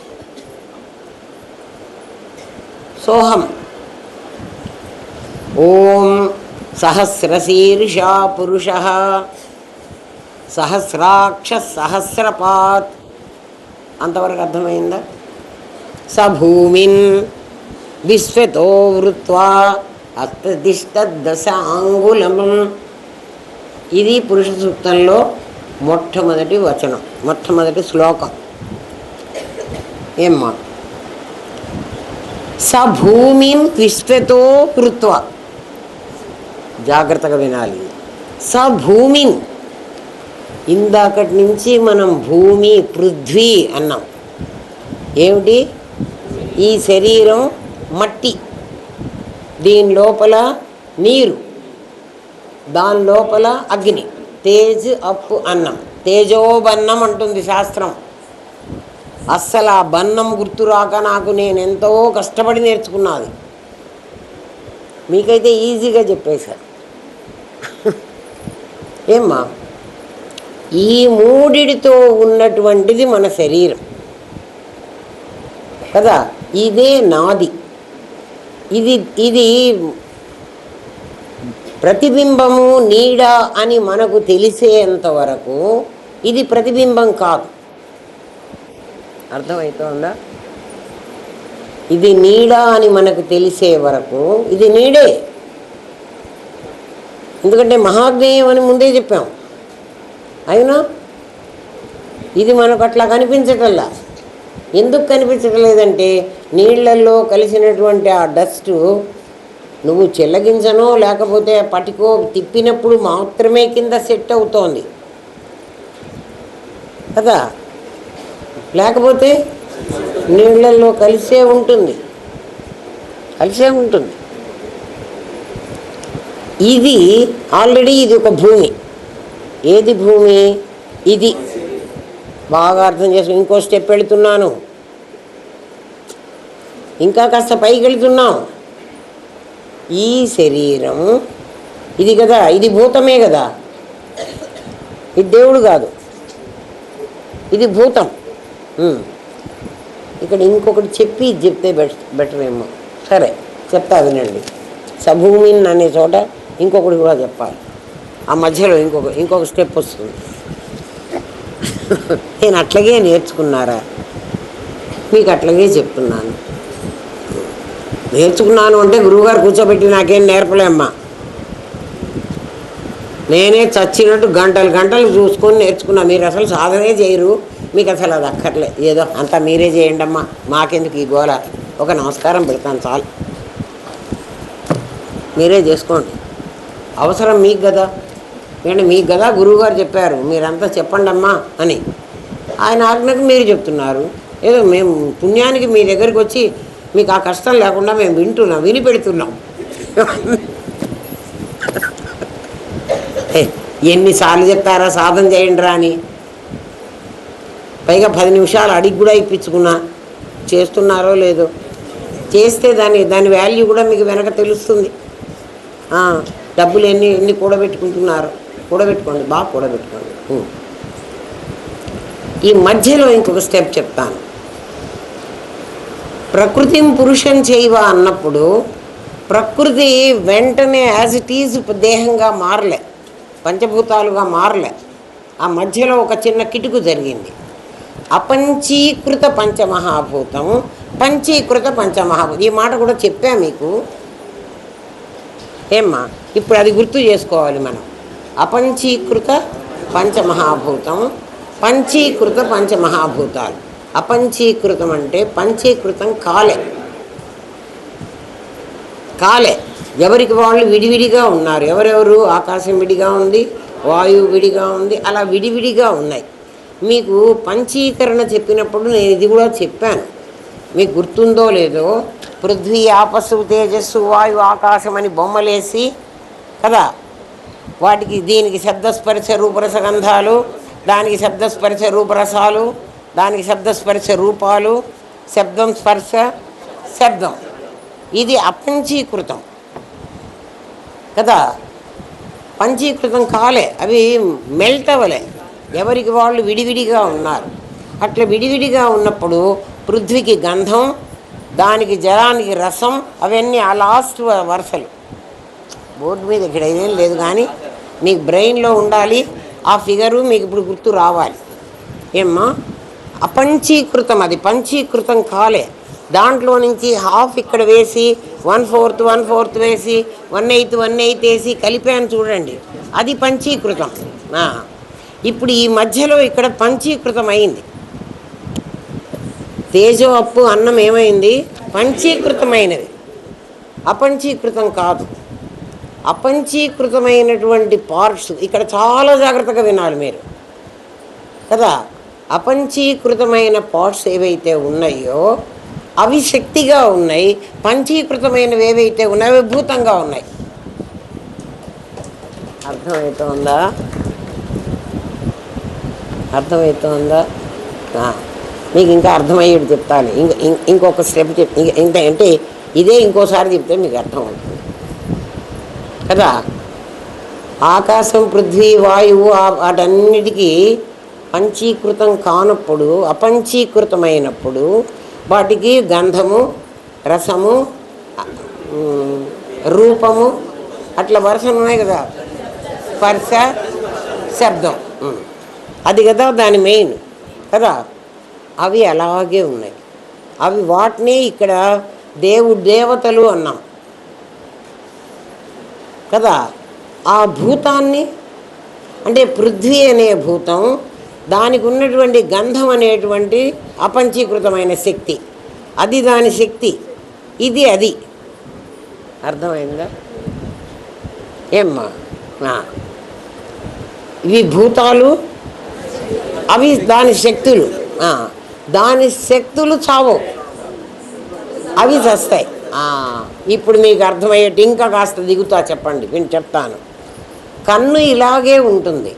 సోహం. ఓం సహస్రశీర్షా పురుష సహస్రాక్ష సహస్రపాత్. అంతవరకు అర్థమైందా? స భూమిన్ విశ్వతో వృత్వా అప్రతిష్ఠదశ అంగుళం. ఇది పురుష సూక్తంలో మొట్టమొదటి వచనం, మొట్టమొదటి శ్లోకం. ఏమ్మా సభూమిం విశ్వతో కృత్వ, జాగ్రత్తగా వినాలి. సభూమిం, ఇందాకటి నుంచి మనం భూమి పృథ్వీ అన్నాం. ఏమిటి? ఈ శరీరం మట్టి, దీని లోపల నీరు, దాని లోపల అగ్ని, తేజ్ అప్పు అన్నం, తేజోబన్నం అంటుంది శాస్త్రం. అస్సలు ఆ బన్నం గుర్తురాక నాకు నేను ఎంతో కష్టపడి నేర్చుకున్నది. మీకైతే ఈజీగా చెప్పేశారు. ఏమ్మా, ఈ మూడిటితో ఉన్నటువంటిది మన శరీరం కదా. ఇదే నాది. ఇది ఇది ప్రతిబింబము నీడ అని మనకు తెలిసేంత వరకు ఇది ప్రతిబింబం కాదు. అర్థమవుతోందా? ఇది నీడ అని మనకు తెలిసే వరకు ఇది నీడే. ఎందుకంటే మహాజ్ఞేయం అని ముందే చెప్పాం. అయినా ఇది మనకు అట్లా కనిపించటల్లా. ఎందుకు కనిపించట్లేదంటే నీళ్లల్లో కలిసినటువంటి ఆ డస్ట్ నువ్వు చెల్లగించనో లేకపోతే పటికో తిప్పినప్పుడు మాత్రమే కింద సెట్ అవుతోంది కదా, లేకపోతే నీళ్ళల్లో కలిసే ఉంటుంది. ఇది ఆల్రెడీ ఇది ఒక భూమి. ఏది భూమి? ఇది. బాగా అర్థం చేసుకుని ఇంకో స్టెప్ వెళుతున్నాను, ఇంకా కాస్త పైకి వెళుతున్నాం. ఈ శరీరం ఇది కదా, ఇది భూతమే కదా, ఇది దేవుడు కాదు, ఇది భూతం. ఇక్కడ ఇంకొకటి చెప్పి చెప్తే బెటర్ ఏమో. సరే చెప్తా, వినండి. సభూమిన్ అనే చోట ఇంకొకటి కూడా చెప్పాలి. ఆ మధ్యలో ఇంకొక స్టెప్ వస్తుంది. నేను అట్లాగే నేర్చుకున్నారా? మీకు అట్లాగే చెప్తున్నాను. నేర్చుకున్నాను అంటే గురువుగారు కూర్చోబెట్టి నాకేం నేర్పలేమ్మా. నేనే చచ్చినట్టు గంటలు చూసుకొని నేర్చుకున్నా. మీరు అసలు సాధనే చేయరు, మీకు అసలు అది అక్కర్లే. ఏదో అంతా మీరే చేయండి అమ్మా, మాకెందుకు ఈ గోల. ఒక నమస్కారం పెడతాను చాలు, మీరే చేసుకోండి. అవసరం మీకు కదా, ఏంటంటే మీకు కదా గురువుగారు చెప్పారు మీరంతా చెప్పండి అమ్మా అని. ఆయన ఆజ్ఞకు మీరు చెప్తున్నారు. ఏదో మేము పుణ్యానికి మీ దగ్గరికి వచ్చి మీకు ఆ కష్టం లేకుండా మేము విని పెడుతున్నాం. ఎన్నిసార్లు చెప్పారా సాధన చేయండి రా అని. పైగా 10 నిమిషాలు అడిగి కూడా ఇప్పించుకున్నా. చేస్తున్నారో లేదో, చేస్తే దాని వాల్యూ కూడా మీకు వెనక తెలుస్తుంది. డబ్బులు ఎన్ని కూడబెట్టుకుంటున్నారు, కూడబెట్టుకోండి, బాగా కూడబెట్టుకోండి. ఈ మధ్యలో ఇంకొక స్టెప్ చెప్తాను. ప్రకృతిం పురుషం చేయవ అన్నప్పుడు ప్రకృతి వెంటనే యాజ్ ఇట్ ఈజ్ దేహంగా మారలే, పంచభూతాలుగా మారలే. ఆ మధ్యలో ఒక చిన్న కిటుకు జరిగింది. అపంచీకృత పంచమహాభూతం, పంచీకృత పంచమహాభూతం. ఈ మాట కూడా చెప్పా మీకు. ఏమ్మా, ఇప్పుడు అది గుర్తు చేసుకోవాలి మనం. అపంచీకృత పంచమహాభూతం, పంచీకృత పంచమహాభూతాలు. అపంచీకృతం అంటే పంచీకృతం కాలే. ఎవరికి వాళ్ళు విడివిడిగా ఉన్నారు. ఎవరెవరు? ఆకాశం విడిగా ఉంది, వాయువు విడిగా ఉంది, అలా విడివిడిగా ఉన్నాయి. మీకు పంచీకరణ చెప్పినప్పుడు నేను ఇది కూడా చెప్పాను, మీకు గుర్తుందో లేదో. పృథ్వీ, ఆపస్సు, తేజస్సు, వాయు, ఆకాశం అని బొమ్మలేసి కదా, వాటికి దీనికి శబ్దస్పర్శ రూపరసగంధాలు, దానికి శబ్దస్పర్శ రూపరసాలు, దానికి శబ్దస్పర్శ రూపాలు, శబ్దం స్పర్శ శబ్దం. ఇది అపంచీకృతం కదా, పంచీకృతం కాలే. అవి మెల్ట్ అవ్వలే, ఎవరికి వాళ్ళు విడివిడిగా ఉన్నారు. అట్లా విడివిడిగా ఉన్నప్పుడు పృథ్వీకి గంధం, దానికి జలానికి రసం, అవన్నీ ఆ లాస్ట్ వరుసలు. బోర్డు మీద ఇక్కడ ఏం లేదు కానీ మీకు బ్రెయిన్లో ఉండాలి. ఆ ఫిగరు మీకు ఇప్పుడు గుర్తు రావాలి. ఏమ్మా, అపంచీకృతం, అది పంచీకృతం కాలే. దాంట్లో నుంచి హాఫ్ ఇక్కడ వేసి 1/4 వేసి 1/8 వేసి కలిపాను చూడండి, అది పంచీకృతం. ఇప్పుడు ఈ మధ్యలో ఇక్కడ పంచీకృతం అయింది. తేజో అప్పు అన్నం ఏమైంది? పంచీకృతమైనది, అపంచీకృతం కాదు. అపంచీకృతమైనటువంటి పార్ట్స్ ఇక్కడ చాలా జాగ్రత్తగా వినాలి మీరు కదా. అపంచీకృతమైన పార్ట్స్ ఏవైతే ఉన్నాయో అవి శక్తిగా ఉన్నాయి, పంచీకృతమైనవి ఏవైతే ఉన్నాయో అవి భూతంగా ఉన్నాయి. అర్థమవుతోందా? అర్థమవుతోందా? మీకు ఇంకా అర్థమయ్యేది చెప్తాను. ఇంకొక స్టెప్ ఇంకా అంటే ఇదే ఇంకోసారి చెప్తే మీకు అర్థమవుతుంది కదా. ఆకాశం, పృథ్వీ, వాయువు వాటన్నిటికీ పంచీకృతం కానప్పుడు, అపంచీకృతమైనప్పుడు వాటికి గంధము, రసము, రూపము అట్లా వరుసలు ఉన్నాయి కదా. స్పర్శ, శబ్దం, అది కదా దాని మెయిన్ కదా. అవి అలాగే ఉన్నాయి. అవి వాటిని ఇక్కడ దేవతలు అన్నాం కదా. ఆ భూతాన్ని అంటే పృథ్వీ అనే భూతం, దానికి ఉన్నటువంటి గంధం అనేటువంటి అపంచీకృతమైన శక్తి, అది దాని శక్తి, ఇది అది. అర్థమైందా ఏమ్మా? ఇవి భూతాలు, అవి దాని శక్తులు. దాని శక్తులు చావు, అవి చస్తాయి. ఇప్పుడు మీకు అర్థమయ్యేట్టు ఇంకా కాస్త దిగుతా చెప్పండి, నేను చెప్తాను. కన్ను ఇలాగే ఉంటుంది.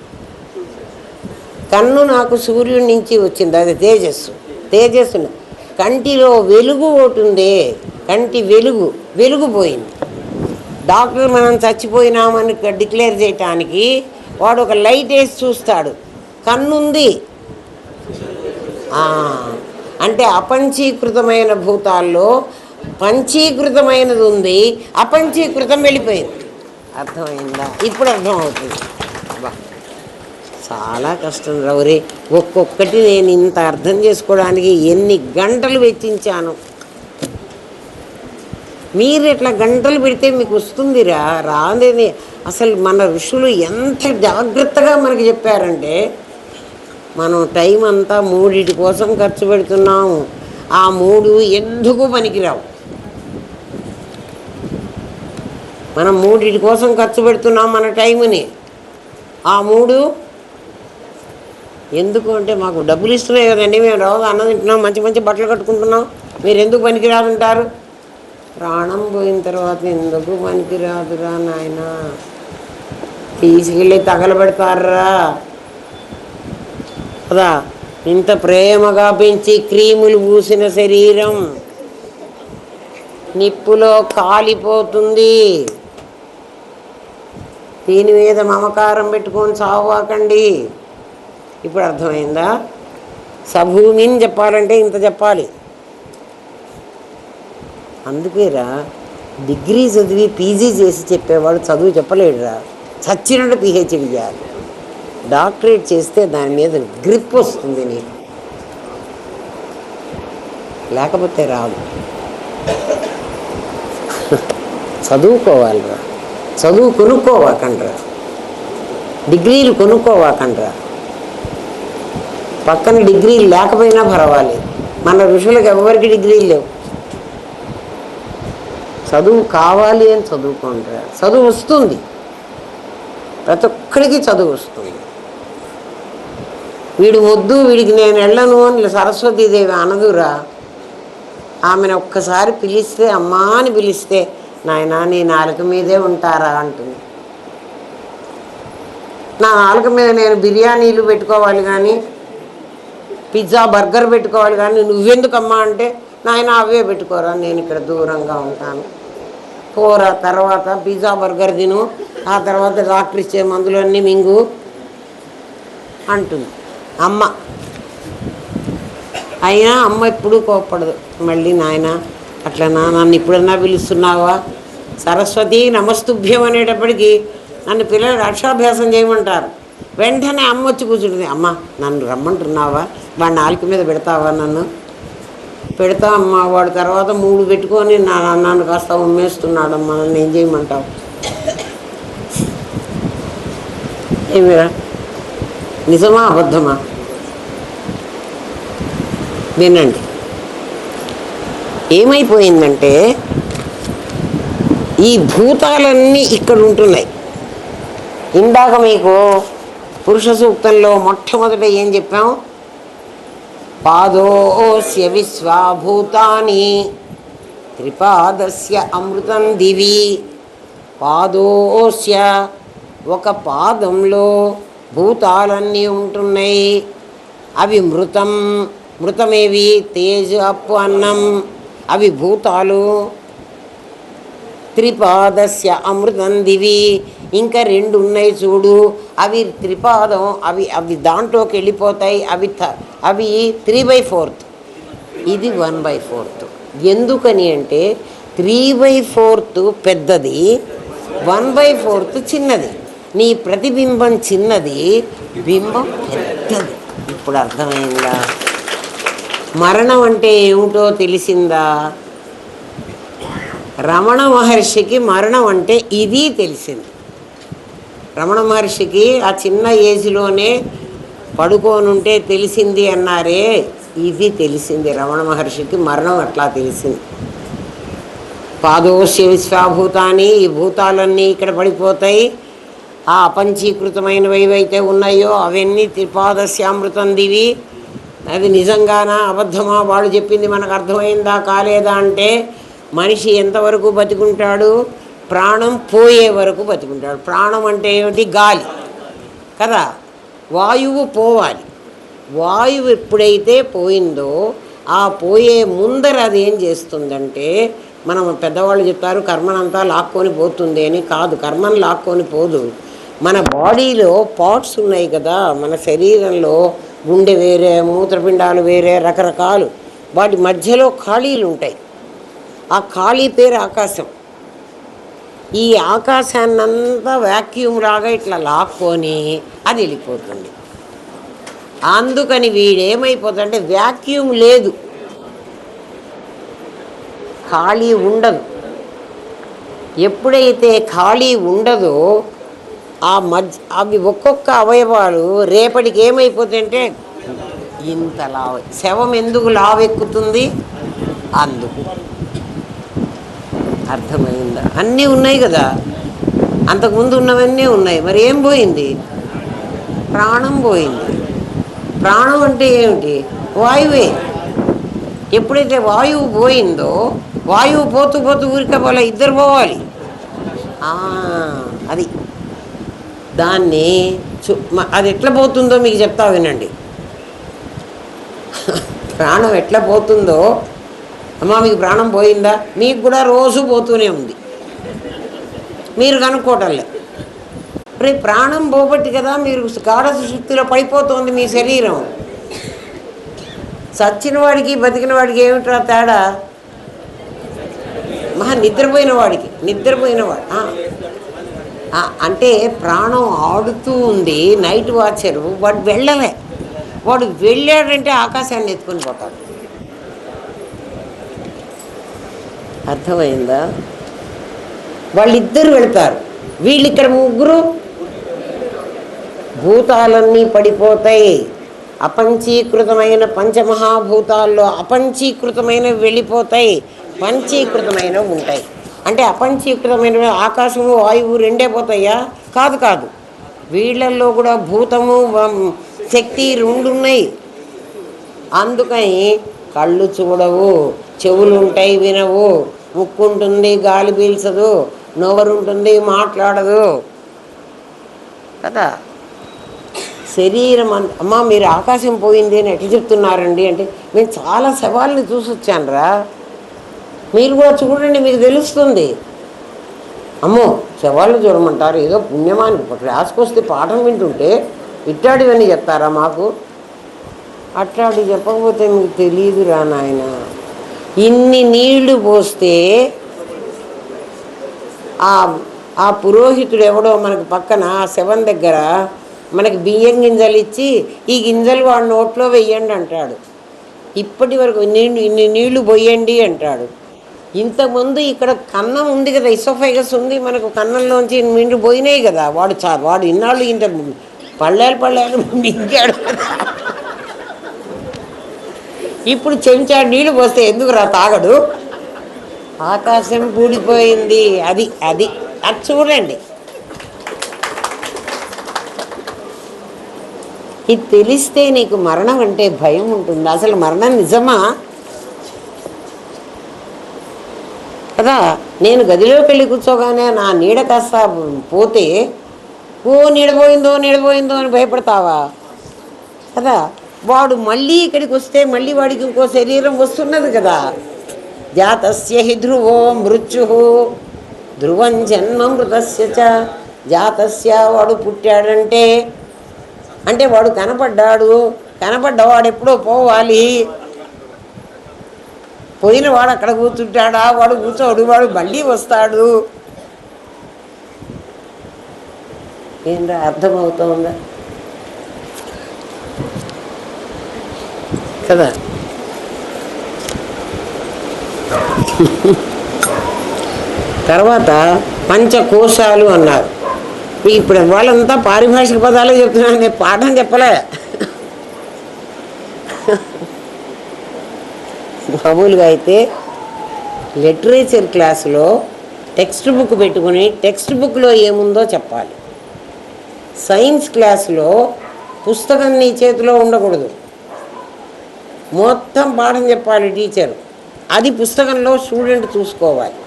కన్ను నాకు సూర్యుడి నుంచి వచ్చింది, అది తేజస్సు. కంటిలో వెలుగు ఒకటి ఉందే, కంటి వెలుగు పోయింది. డాక్టర్ మనం చచ్చిపోయినామని డిక్లేర్ చేయటానికి వాడు ఒక లైట్ వేసి చూస్తాడు, కన్నుంది. అంటే అపంచీకృతమైన భూతాల్లో పంచీకృతమైనది ఉంది, అపంచీకృతం వెళ్ళిపోయింది. అర్థమైందా? ఇప్పుడు అర్థమవుతుంది. చాలా కష్టం రౌరే. ఒక్కొక్కటి నేను ఇంత అర్థం చేసుకోవడానికి ఎన్ని గంటలు వెచ్చించాను. మీరు ఇట్లా గంటలు పెడితే మీకు వస్తుందిరా, రాదేది. అసలు మన ఋషులు ఎంత జాగ్రత్తగా మనకి చెప్పారంటే, మనం టైం అంతా మూడిటి కోసం ఖర్చు పెడుతున్నాము. ఆ మూడు ఎందుకు పనికిరావు. మనం మూడిటి కోసం ఖర్చు పెడుతున్నాం మన టైంని. ఆ మూడు ఎందుకు అంటే మాకు డబ్బులు ఇస్తున్నాయి కదండి, మేము రోజు అన్నం తింటున్నాం, మంచి మంచి బట్టలు కట్టుకుంటున్నాం, మీరు ఎందుకు పనికిరాదంటారు? ప్రాణం పోయిన తర్వాత ఎందుకు పనికిరాదురా నాయన, తీసుకెళ్ళి తగలబెడతారా కదా. ఇంత ప్రేమగా పెంచి క్రీములు పూసిన శరీరం నిప్పులో కాలిపోతుంది. దీని మీద మమకారం పెట్టుకొని చావకండి. ఇప్పుడు అర్థమైందా? సభూమిని చెప్పాలంటే ఇంత చెప్పాలి. అందుకేరా డిగ్రీ చదివి పీజీ చేసి చెప్పేవాడు చదువు చెప్పలేడురా, చచ్చినట్టు పిహెచ్డి చేయాలి. డాక్టరేట్ చేస్తే దాని మీద గ్రిప్ వస్తుంది నీకు, లేకపోతే రాదు. చదువుకోవాలిరా, చదువు కొనుక్కోవాకండ్రా, డిగ్రీలు కొనుక్కోవాకండ్రా. పక్కన డిగ్రీలు లేకపోయినా పర్వాలేదు, మన ఋషులకు ఎవరికి డిగ్రీలు లేవు. చదువు కావాలి అని చదువుకుంటారా, చదువు వస్తుంది, ప్రతి ఒక్కడికి చదువు వస్తుంది. వీడు వద్దు, వీడికి నేను వెళ్ళను అని సరస్వతీదేవి అనదురా. ఆమెను ఒక్కసారి పిలిస్తే, అమ్మా అని పిలిస్తే, నాయనా నీ నాలుక మీదే ఉంటారా అంటుంది. నా నాలుక మీద నేను బిర్యానీలు పెట్టుకోవాలి కానీ, పిజ్జా బర్గర్ పెట్టుకోవాలి కానీ, నువ్వెందుకమ్మా అంటే, నాయన అవే పెట్టుకోరా, నేను ఇక్కడ దూరంగా ఉంటాను. పోరా, తర్వాత పిజ్జా బర్గర్ తిను, ఆ తర్వాత డాక్టర్ ఇచ్చే మందులన్నీ మింగు అంటుంది అమ్మ. అయినా అమ్మ ఎప్పుడూ కోప్పడదు. మళ్ళీ నాయన అట్లనా, నన్ను ఇప్పుడన్నా పిలుస్తున్నావా, సరస్వతి నమస్తుభ్యం అనేటప్పటికీ నన్ను పిల్లలు అక్షరాభ్యాసం చేయమంటారు. వెంటనే అమ్మ వచ్చి కూర్చుంటుంది, అమ్మ నన్ను రమ్మంటున్నావా, వాడి నాలుక మీద పెడతావా, నన్ను పెడతా అమ్మ. వాడు తర్వాత 3 పెట్టుకొని నన్ను కాస్త ఉమ్మేస్తున్నాడమ్మా, నన్ను ఏం చేయమంటావు? ఏమిరా, నిజమా అబద్ధమా? వినండి, ఏమైపోయిందంటే ఈ భూతాలన్నీ ఇక్కడ ఉంటున్నాయి. ఇందాక మీకు పురుష సూక్తంలో మొట్టమొదట ఏం చెప్పాం? పాదోస్య విశ్వాభూతాని త్రిపాదస్య అమృతం దివి. పాదోస్య, ఒక పాదంలో భూతాలన్నీ ఉంటున్నాయి. అవి మృతం, మృతమేవి? తేజు, అప్పు, అన్నం, అవి భూతాలు. త్రిపాదస్య అమృతం దివి, ఇంకా రెండు ఉన్నాయి చూడు, అవి త్రిపాదం, అవి అవి దాంట్లోకి వెళ్ళిపోతాయి. అవి 3/4, ఇది 1/4. ఎందుకని అంటే 3/4 పెద్దది, 1/4 చిన్నది. నీ ప్రతిబింబం చిన్నది, బింబం పెద్దది. ఇప్పుడు అర్థమైందా? మరణం అంటే ఏమిటో తెలిసిందా? రమణ మహర్షికి మరణం అంటే ఇది తెలిసింది. రమణ మహర్షికి ఆ చిన్న ఏజ్లోనే పడుకోనుంటే తెలిసింది అన్నారే, ఇది తెలిసింది. రమణ మహర్షికి మరణం అట్లా తెలిసింది. పాదోస్య విశ్వాభూతాన్ని, ఈ భూతాలన్నీ ఇక్కడ పడిపోతాయి. ఆ అపంచీకృతమైనవి ఏవైతే ఉన్నాయో అవన్నీ త్రిపాదస్యామృతం దివి. అది నిజంగానా అబద్ధమా? వాడు చెప్పింది మనకు అర్థమైందా కాలేదా అంటే, మనిషి ఎంతవరకు బతికుంటాడు? ప్రాణం పోయే వరకు బతికుంటాడు. ప్రాణం అంటే ఏమిటి? గాలి కదా. వాయువు పోవాలి. వాయువు ఎప్పుడైతే పోయిందో ఆ పోయే ముందర అది ఏం చేస్తుందంటే, మనం పెద్దవాళ్ళు చెప్తారు కర్మనంతా లాక్కొని పోతుంది అని. కాదు, కర్మను లాక్కొని పోదు. మన బాడీలో పార్ట్స్ ఉన్నాయి కదా, మన శరీరంలో గుండె వేరే, మూత్రపిండాలు వేరే, రకరకాలు. వాటి మధ్యలో ఖాళీలు ఉంటాయి. ఆ ఖాళీ పేరు ఆకాశం. ఈ ఆకాశాన్నంతా వ్యాక్యూమ్ లాగా ఇట్లా లాక్కొని అది వెళ్ళిపోతుంది. అందుకని వీడేమైపోతుందంటే, వ్యాక్యూమ్ లేదు, ఖాళీ ఉండదు. ఎప్పుడైతే ఖాళీ ఉండదో అవి ఒక్కొక్క అవయవాలు రేపటికి ఏమైపోతాయంటే ఇంత లావు. శవం ఎందుకు లావెక్కుతుంది? అందుకు. అర్థమైందా? అన్నీ ఉన్నాయి కదా, అంతకుముందు ఉన్నవన్నీ ఉన్నాయి. మరి ఏం పోయింది? ప్రాణం పోయింది. ప్రాణం అంటే ఏమిటి? వాయువే. ఎప్పుడైతే వాయువు పోయిందో, వాయువు పోతూ పోతూ ఊరికే పోలే, ఇద్దరు పోవాలి. అది దాన్ని అది ఎట్లా పోతుందో మీకు చెప్తా వినండి. ప్రాణం ఎట్లా పోతుందో, అమ్మా మీకు ప్రాణం పోయిందా? మీకు కూడా రోజు పోతూనే ఉంది, మీరు కనుక్కోవటంలే. మరి ప్రాణం పోబట్టి కదా మీరు గాఢ సుషుప్తిలో పడిపోతుంది మీ శరీరం. చచ్చిన వాడికి బతికిన వాడికి ఏమిట్రా తేడా? నిద్రపోయిన వాడు అంటే ప్రాణం ఆడుతూ ఉంది. నైట్ వాచరు వాడు వెళ్ళలే. వాడు వెళ్ళాడంటే ఆకాశాన్ని ఎత్తుకొని పోతాడు. అర్థమైందా? వాళ్ళిద్దరు వెళ్తారు, వీళ్ళు ఇక్కడ ముగ్గురు. భూతాలన్నీ పడిపోతాయి. అపంచీకృతమైన పంచమహాభూతాల్లో అపంచీకృతమైనవి వెళ్ళిపోతాయి, పంచీకృతమైనవి ఉంటాయి. అంటే అపంచీకృతమైన ఆకాశము వాయువు రెండే పోతాయా? కాదు కాదు, వీళ్ళల్లో కూడా భూతము శక్తి రెండు ఉన్నాయి. అందుకని కళ్ళు చూడవు, చెవులు ఉంటాయి వినవు, ముక్కు ఉంటుంది గాలి పీల్చదు, నోరుంటుంది మాట్లాడదు కదా. శరీరం అమ్మా మీరు ఆకాశం పోయింది అని ఎట్లా చెప్తున్నారండి అంటే, నేను చాలా శవాల్ని చూసి వచ్చానురా, మీరు కూడా చూడండి మీకు తెలుస్తుంది. అమ్మో శవాళ్ళు చూడమంటారు, ఏదో పుణ్యమాని క్లాస్కి వస్తే పాఠం వింటుంటే ఇట్టాడివన్నీ చెప్తారా మాకు? అట్లాంటి చెప్పకపోతే మీకు తెలియదురా నాయన. ఇన్ని నీళ్లు పోస్తే ఆ పురోహితుడు ఎవడో మనకు పక్కన శవం దగ్గర మనకి బియ్యం గింజలు ఇచ్చి, ఈ గింజలు వాడి నోట్లో వెయ్యండి అంటాడు. ఇప్పటి వరకు ఇన్ని నీళ్లు పోయండి అంటాడు. ఇంతకుముందు ఇక్కడ కన్నం ఉంది కదా, ఇసోఫైగస్ ఉంది మనకు, కన్నంలోంచి నిండు పోయినాయి కదా. వాడు ఇన్నాళ్ళు ఇంత పళ్ళేలు మింగాడు కదా. ఇప్పుడు చెంచా నీళ్ళు పోస్తే ఎందుకురా తాగడు? ఆకాశం కూడిపోయింది. అది అది అది చూడండి. ఇది తెలిస్తే నీకు మరణం అంటే భయం ఉంటుంది. అసలు మరణం నిజమా కదా? నేను గదిలోకి వెళ్ళి కూర్చోగానే నా నీడ కాస్త పోతే నీడపోయిందో అని భయపడతావా కదా? వాడు మళ్ళీ ఇక్కడికి వస్తే మళ్ళీ వాడికి ఇంకో శరీరం వస్తున్నది కదా. జాతస్య హి ధ్రువో మృత్యు ధ్రువం జన్మ మృతస్య చ. జాతస్య వాడు పుట్టాడంటే అంటే వాడు కనపడ్డవాడు ఎప్పుడో పోవాలి. పోయిన వాడు అక్కడ కూర్చుంటాడా? వాడు కూర్చోడు, వాడు మళ్ళీ వస్తాడు. ఏంటో అర్థమవుతుందా కదా? తర్వాత పంచకోశాలు అన్నారు. ఇప్పుడు వాళ్ళంతా పారిభాషిక పదాలే చెప్తున్నాను, నేను పాఠం చెప్పలే. మామూలుగా అయితే లిటరేచర్ క్లాసులో టెక్స్ట్ బుక్ పెట్టుకుని టెక్స్ట్ బుక్లో ఏముందో చెప్పాలి. సైన్స్ క్లాసులో పుస్తకం నీ చేతిలో ఉండకూడదు, మొత్తం పాఠం చెప్పాలి టీచరు. అది పుస్తకంలో స్టూడెంట్ చూసుకోవాలి.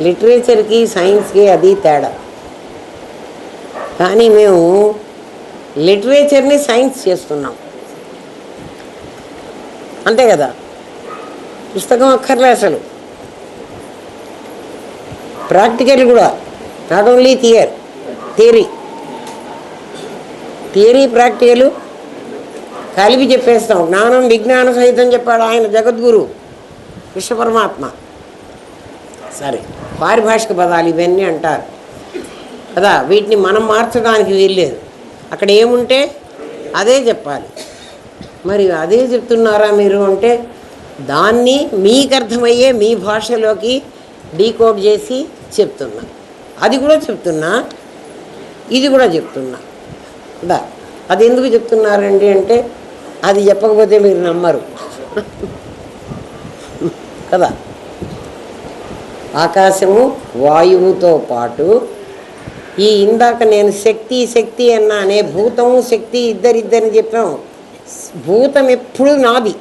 లిటరేచర్కి సైన్స్కి అది తేడా. కానీ మేము లిటరేచర్ని సైన్స్ చేస్తున్నాం, అంతే కదా? పుస్తకం అక్కర్లే అసలు. ప్రాక్టికల్ కూడా, నాట్ ఓన్లీ థియరీ ప్రాక్టికల్ కలిపి చెప్పేస్తాం. జ్ఞానం విజ్ఞాన సహితం చెప్పాడు ఆయన జగద్గురు కృష్ణ పరమాత్మ. సరే, పారిభాషిక పదాలు ఇవన్నీ అంటారు కదా, వీటిని మనం మార్చడానికి వీల్లేదు. అక్కడ ఏముంటే అదే చెప్పాలి. మరి అదే చెప్తున్నారా మీరు అంటే దాన్ని మీకు అర్థమయ్యే మీ భాషలోకి డీకోడ్ చేసి చెప్తున్నా. అది కూడా చెప్తున్నా, ఇది కూడా చెప్తున్నా కదా. అది ఎందుకు చెప్తున్నారండి అంటే అది చెప్పకపోతే మీరు నమ్మరు కదా. ఆకాశము వాయువుతో పాటు ఈ ఇందాక నేను శక్తి అన్నానే, భూతము శక్తి ఇద్దరిని చెప్పాము. భూతం ఎప్పుడు నాది,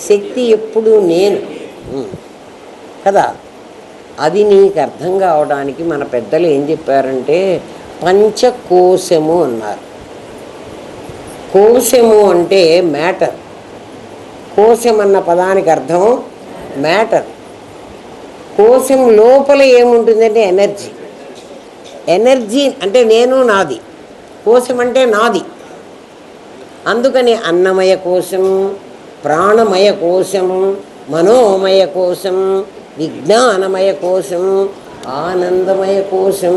శక్తి ఎప్పుడు నేను కదా. అది నీకు అర్థం కావడానికి మన పెద్దలు ఏం చెప్పారంటే పంచకోశము అన్నారు. కోశము అంటే మ్యాటర్. కోశం అన్న పదానికి అర్థం మ్యాటర్. కోశం లోపల ఏముంటుందంటే ఎనర్జీ అంటే నేను నాది. కోశం అంటే నాది. అందుకని అన్నమయ కోశం, ప్రాణమయ కోశం, మనోమయ కోశం, విజ్ఞానమయ కోశం, ఆనందమయ కోశం.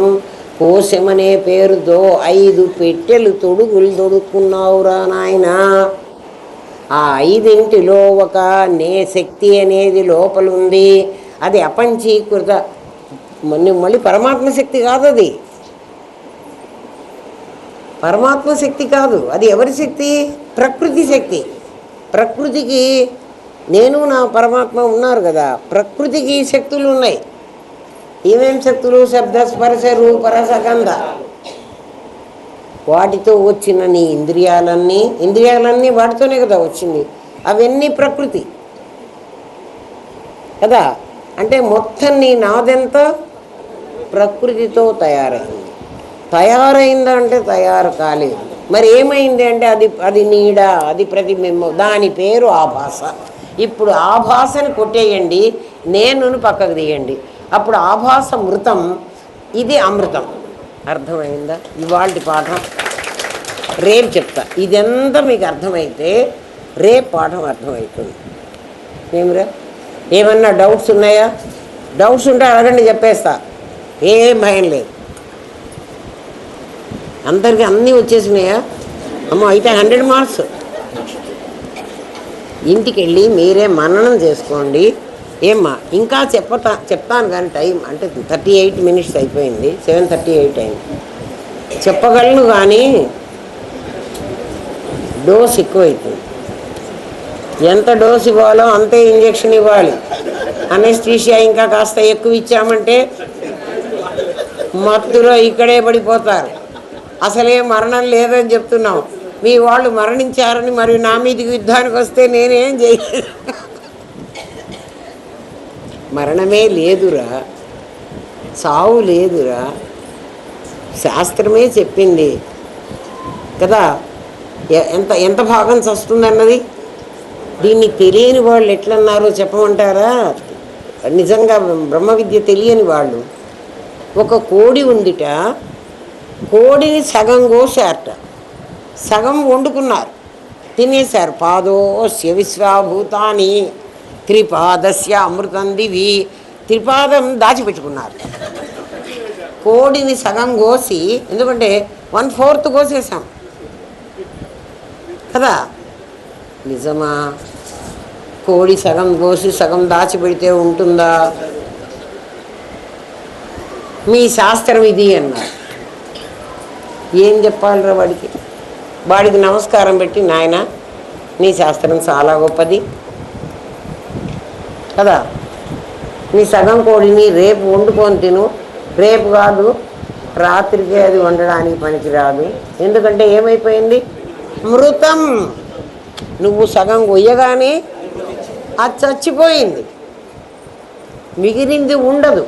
కోశం అనే పేరుతో 5 పెట్టెలు తొడుగులు తొడుక్కున్నావురా నాయన. ఆ 5 ఒక శక్తి అనేది లోపలుంది. అది అపంచీకృత, మళ్ళీ పరమాత్మ శక్తి కాదు. అది పరమాత్మ శక్తి కాదు, అది ఎవరి శక్తి? ప్రకృతి శక్తి. ప్రకృతికి నేను నా పరమాత్మ ఉన్నారు కదా, ప్రకృతికి శక్తులు ఉన్నాయి. ఏమేం శక్తులు? శబ్ద స్పర్శ రూప రస గంధ. వాటితో వచ్చిన నీ ఇంద్రియాలన్నీ వాటితోనే కదా వచ్చింది. అవన్నీ ప్రకృతి కదా. అంటే మొత్తం నీ నాదెంత ప్రకృతితో తయారైందా అంటే తయారు కాలేదు. మరి ఏమైంది అంటే అది నీడ, అది ప్రతిబింబం. దాని పేరు ఆభాస. ఇప్పుడు ఆభాసని కొట్టేయండి, నేనును పక్కకు తీయండి. అప్పుడు ఆభాస మృతం, ఇది అమృతం. అర్థమైందా? ఇవాళ పాఠం రేపు చెప్తా. ఇదంతా మీకు అర్థమైతే రేపు పాఠం అర్థమవుతుంది. ఏమిరా, ఏమన్నా డౌట్స్ ఉన్నాయా? డౌట్స్ ఉంటే అడగండి, చెప్పేస్తా. ఏం భయం లేదు. అందరికీ అన్నీ వచ్చేసినాయా? అమ్మో, అయితే 100 మార్క్స్. ఇంటికి వెళ్ళి మీరే మననం చేసుకోండి. ఏమ్మా ఇంకా చెప్తాను కానీ టైం అంటే 38 minutes అయిపోయింది. 7:38 అయింది. చెప్పగలను కానీ డోస్ ఎక్కువైతుంది. ఎంత డోస్ ఇవ్వాలో అంతే ఇంజెక్షన్ ఇవ్వాలి. అనెస్థీషియా ఇంకా కాస్త ఎక్కువ ఇచ్చామంటే మత్తులో ఇక్కడే పడిపోతారు. అసలే మరణం లేదని చెప్తున్నాం, మీ వాళ్ళు మరణించారని మరి నా మీదికి యుద్ధానికి వస్తే నేనేం చేయలేదు. మరణమే లేదురా, సావు లేదురా, శాస్త్రమే చెప్పింది కదా. ఎంత ఎంత భాగం చస్తుందన్నది. దీన్ని తెలియని వాళ్ళు ఎట్లన్నారో చెప్పమంటారా? నిజంగా బ్రహ్మ విద్య తెలియని వాళ్ళు, ఒక కోడి ఉందిట, కోడిని సగం కోసారట, సగం వండుకున్నారు, తినేశారు. పాదోస్య విశ్వాభూతాని త్రిపాదస్య అమృతం దివి, త్రిపాదం దాచిపెట్టుకున్నారు. కోడిని సగం కోసి, ఎందుకంటే 1/4 కోసేసాం కదా. నిజమా? కోడి సగం కోసి సగం దాచిపెడితే ఉంటుందా? మీ శాస్త్రం ఇది అన్నారు. ఏం చెప్పాలిరా వాడికి? వాడికి నమస్కారం పెట్టి, నాయన నీ శాస్త్రం చాలా గొప్పది కదా, నీ సగం కోడిని రేపు వండుకొని తిను, రేపు కాదు రాత్రికి అది వండడానికి పనికిరాదు, ఎందుకంటే ఏమైపోయింది, మృతం. నువ్వు సగం కొయ్యగానే అది చచ్చిపోయింది, మిగిలింది ఉండదు.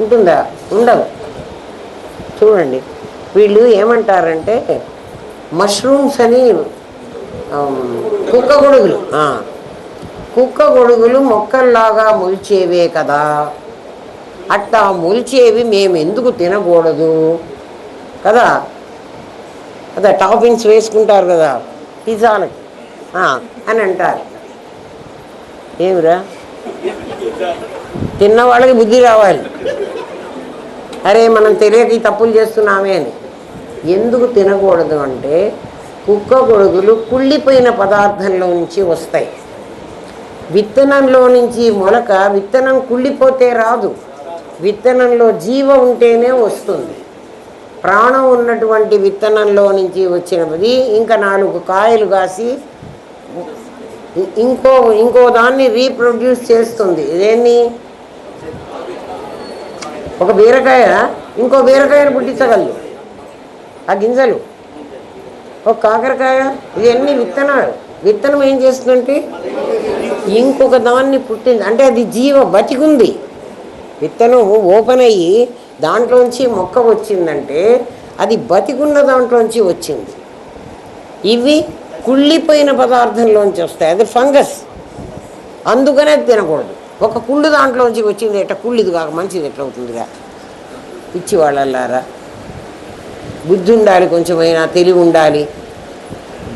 ఉంటుందా? ఉండదు. చూడండి, వీళ్ళు ఏమంటారంటే మష్రూమ్స్ అని, కుక్క గొడుగులు, కుక్క గొడుగులు మొక్కల్లాగా మొలిచేవే కదా, అట్టా మొలిచేవి మేము ఎందుకు తినకూడదు కదా. అదే టాపింగ్స్ వేసుకుంటారు కదా పిజ్జాలకి అని అంటారు. ఏమిరా, తిన్న వాళ్ళకి బుద్ధి రావాలి. అరే మనం తెలియక ఈ తప్పులు చేస్తున్నామే అని. ఎందుకు తినకూడదు అంటే, కుక్క గొడుగులు కుళ్ళిపోయిన పదార్థంలో నుంచి వస్తాయి. విత్తనంలో నుంచి మొలక, విత్తనం కుళ్ళిపోతే రాదు, విత్తనంలో జీవ ఉంటేనే వస్తుంది. ప్రాణం ఉన్నటువంటి విత్తనంలో నుంచి వచ్చినది ఇంకా 4 కాయలు కాసి ఇంకో దాన్ని రీప్రొడ్యూస్ చేస్తుంది. ఇదేన్ని, ఒక బీరకాయ ఇంకో బీరకాయను పుట్టించగలదు ఆ గింజలు. ఒక కాకరకాయ, ఇవన్నీ విత్తనాలు. విత్తనం ఏం చేస్తుందంటే ఇంకొక దాన్ని పుట్టింది, అంటే అది జీవ బతికుంది. విత్తనం ఓపెన్ అయ్యి దాంట్లోంచి మొక్క వచ్చిందంటే అది బతికున్న దాంట్లోంచి వచ్చింది. ఇవి కుళ్ళిపోయిన పదార్థంలోంచి వస్తాయి, అది ఫంగస్, అందుకనే అది తినకూడదు. ఒక కుళ్ళు దాంట్లోంచి వచ్చింది, ఎట్ట కుళ్ళిది కాక మంచిది ఎట్లా అవుతుందిగా. పిచ్చి వాళ్ళలారా, బుద్ధి ఉండాలి, కొంచెమైనా తెలివి ఉండాలి,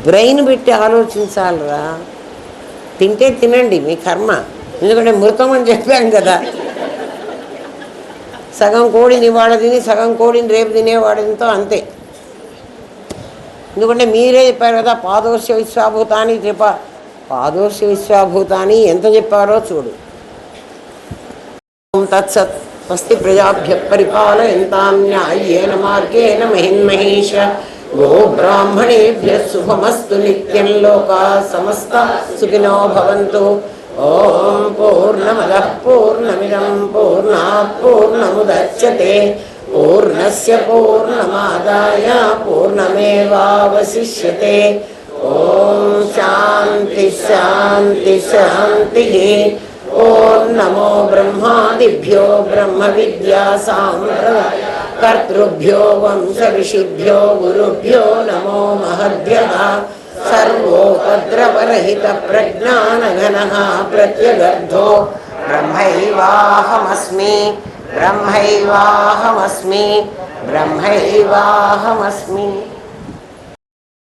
బ్రెయిన్ పెట్టి ఆలోచించాలిరా. తింటే తినండి, మీ కర్మ, ఎందుకంటే మృతం అని చెప్పాను కదా. సగం కోడిని ఇవాళ తిని సగం కోడిని రేపు తినేవాడితో అంతే. ఎందుకంటే మీరే చెప్పారు కదా, పాదోస్య విశ్వాభూతాని పాదోస్య విశ్వాభూతాని ఎంత చెప్పారో చూడు. తత్సత్ స్వస్తి ప్రజాభ్య పరిపాలయంతాం న్యాయేన మార్గేణ మహిన్మహేష గోబ్రాహ్మణేభ్య శుభమస్తు నిత్యం. లోకా సమస్తా సుఖినో భవంతు. ఓం పూర్ణమదః పూర్ణమిదం పూర్ణాత్ పూర్ణముదచ్యతే పూర్ణస్య పూర్ణమాదాయ పూర్ణమేవావశిష్యతే. ఓం శాంతి శాంతి శాంతి. ఓం నమో బ్రహ్మాదిభ్యో బ్రహ్మ విద్యా సాంప్రదాయ కర్తృభ్యో వంశ ఋషిభ్యో గురుభ్యో నమో మహద్భ్యః. సర్వోపద్రవరహిత ప్రజ్ఞానఘనః ప్రత్యగర్ధో బ్రహ్మైవాహమస్మి బ్రహ్మైవాహమస్మి బ్రహ్మైవాహమస్మి.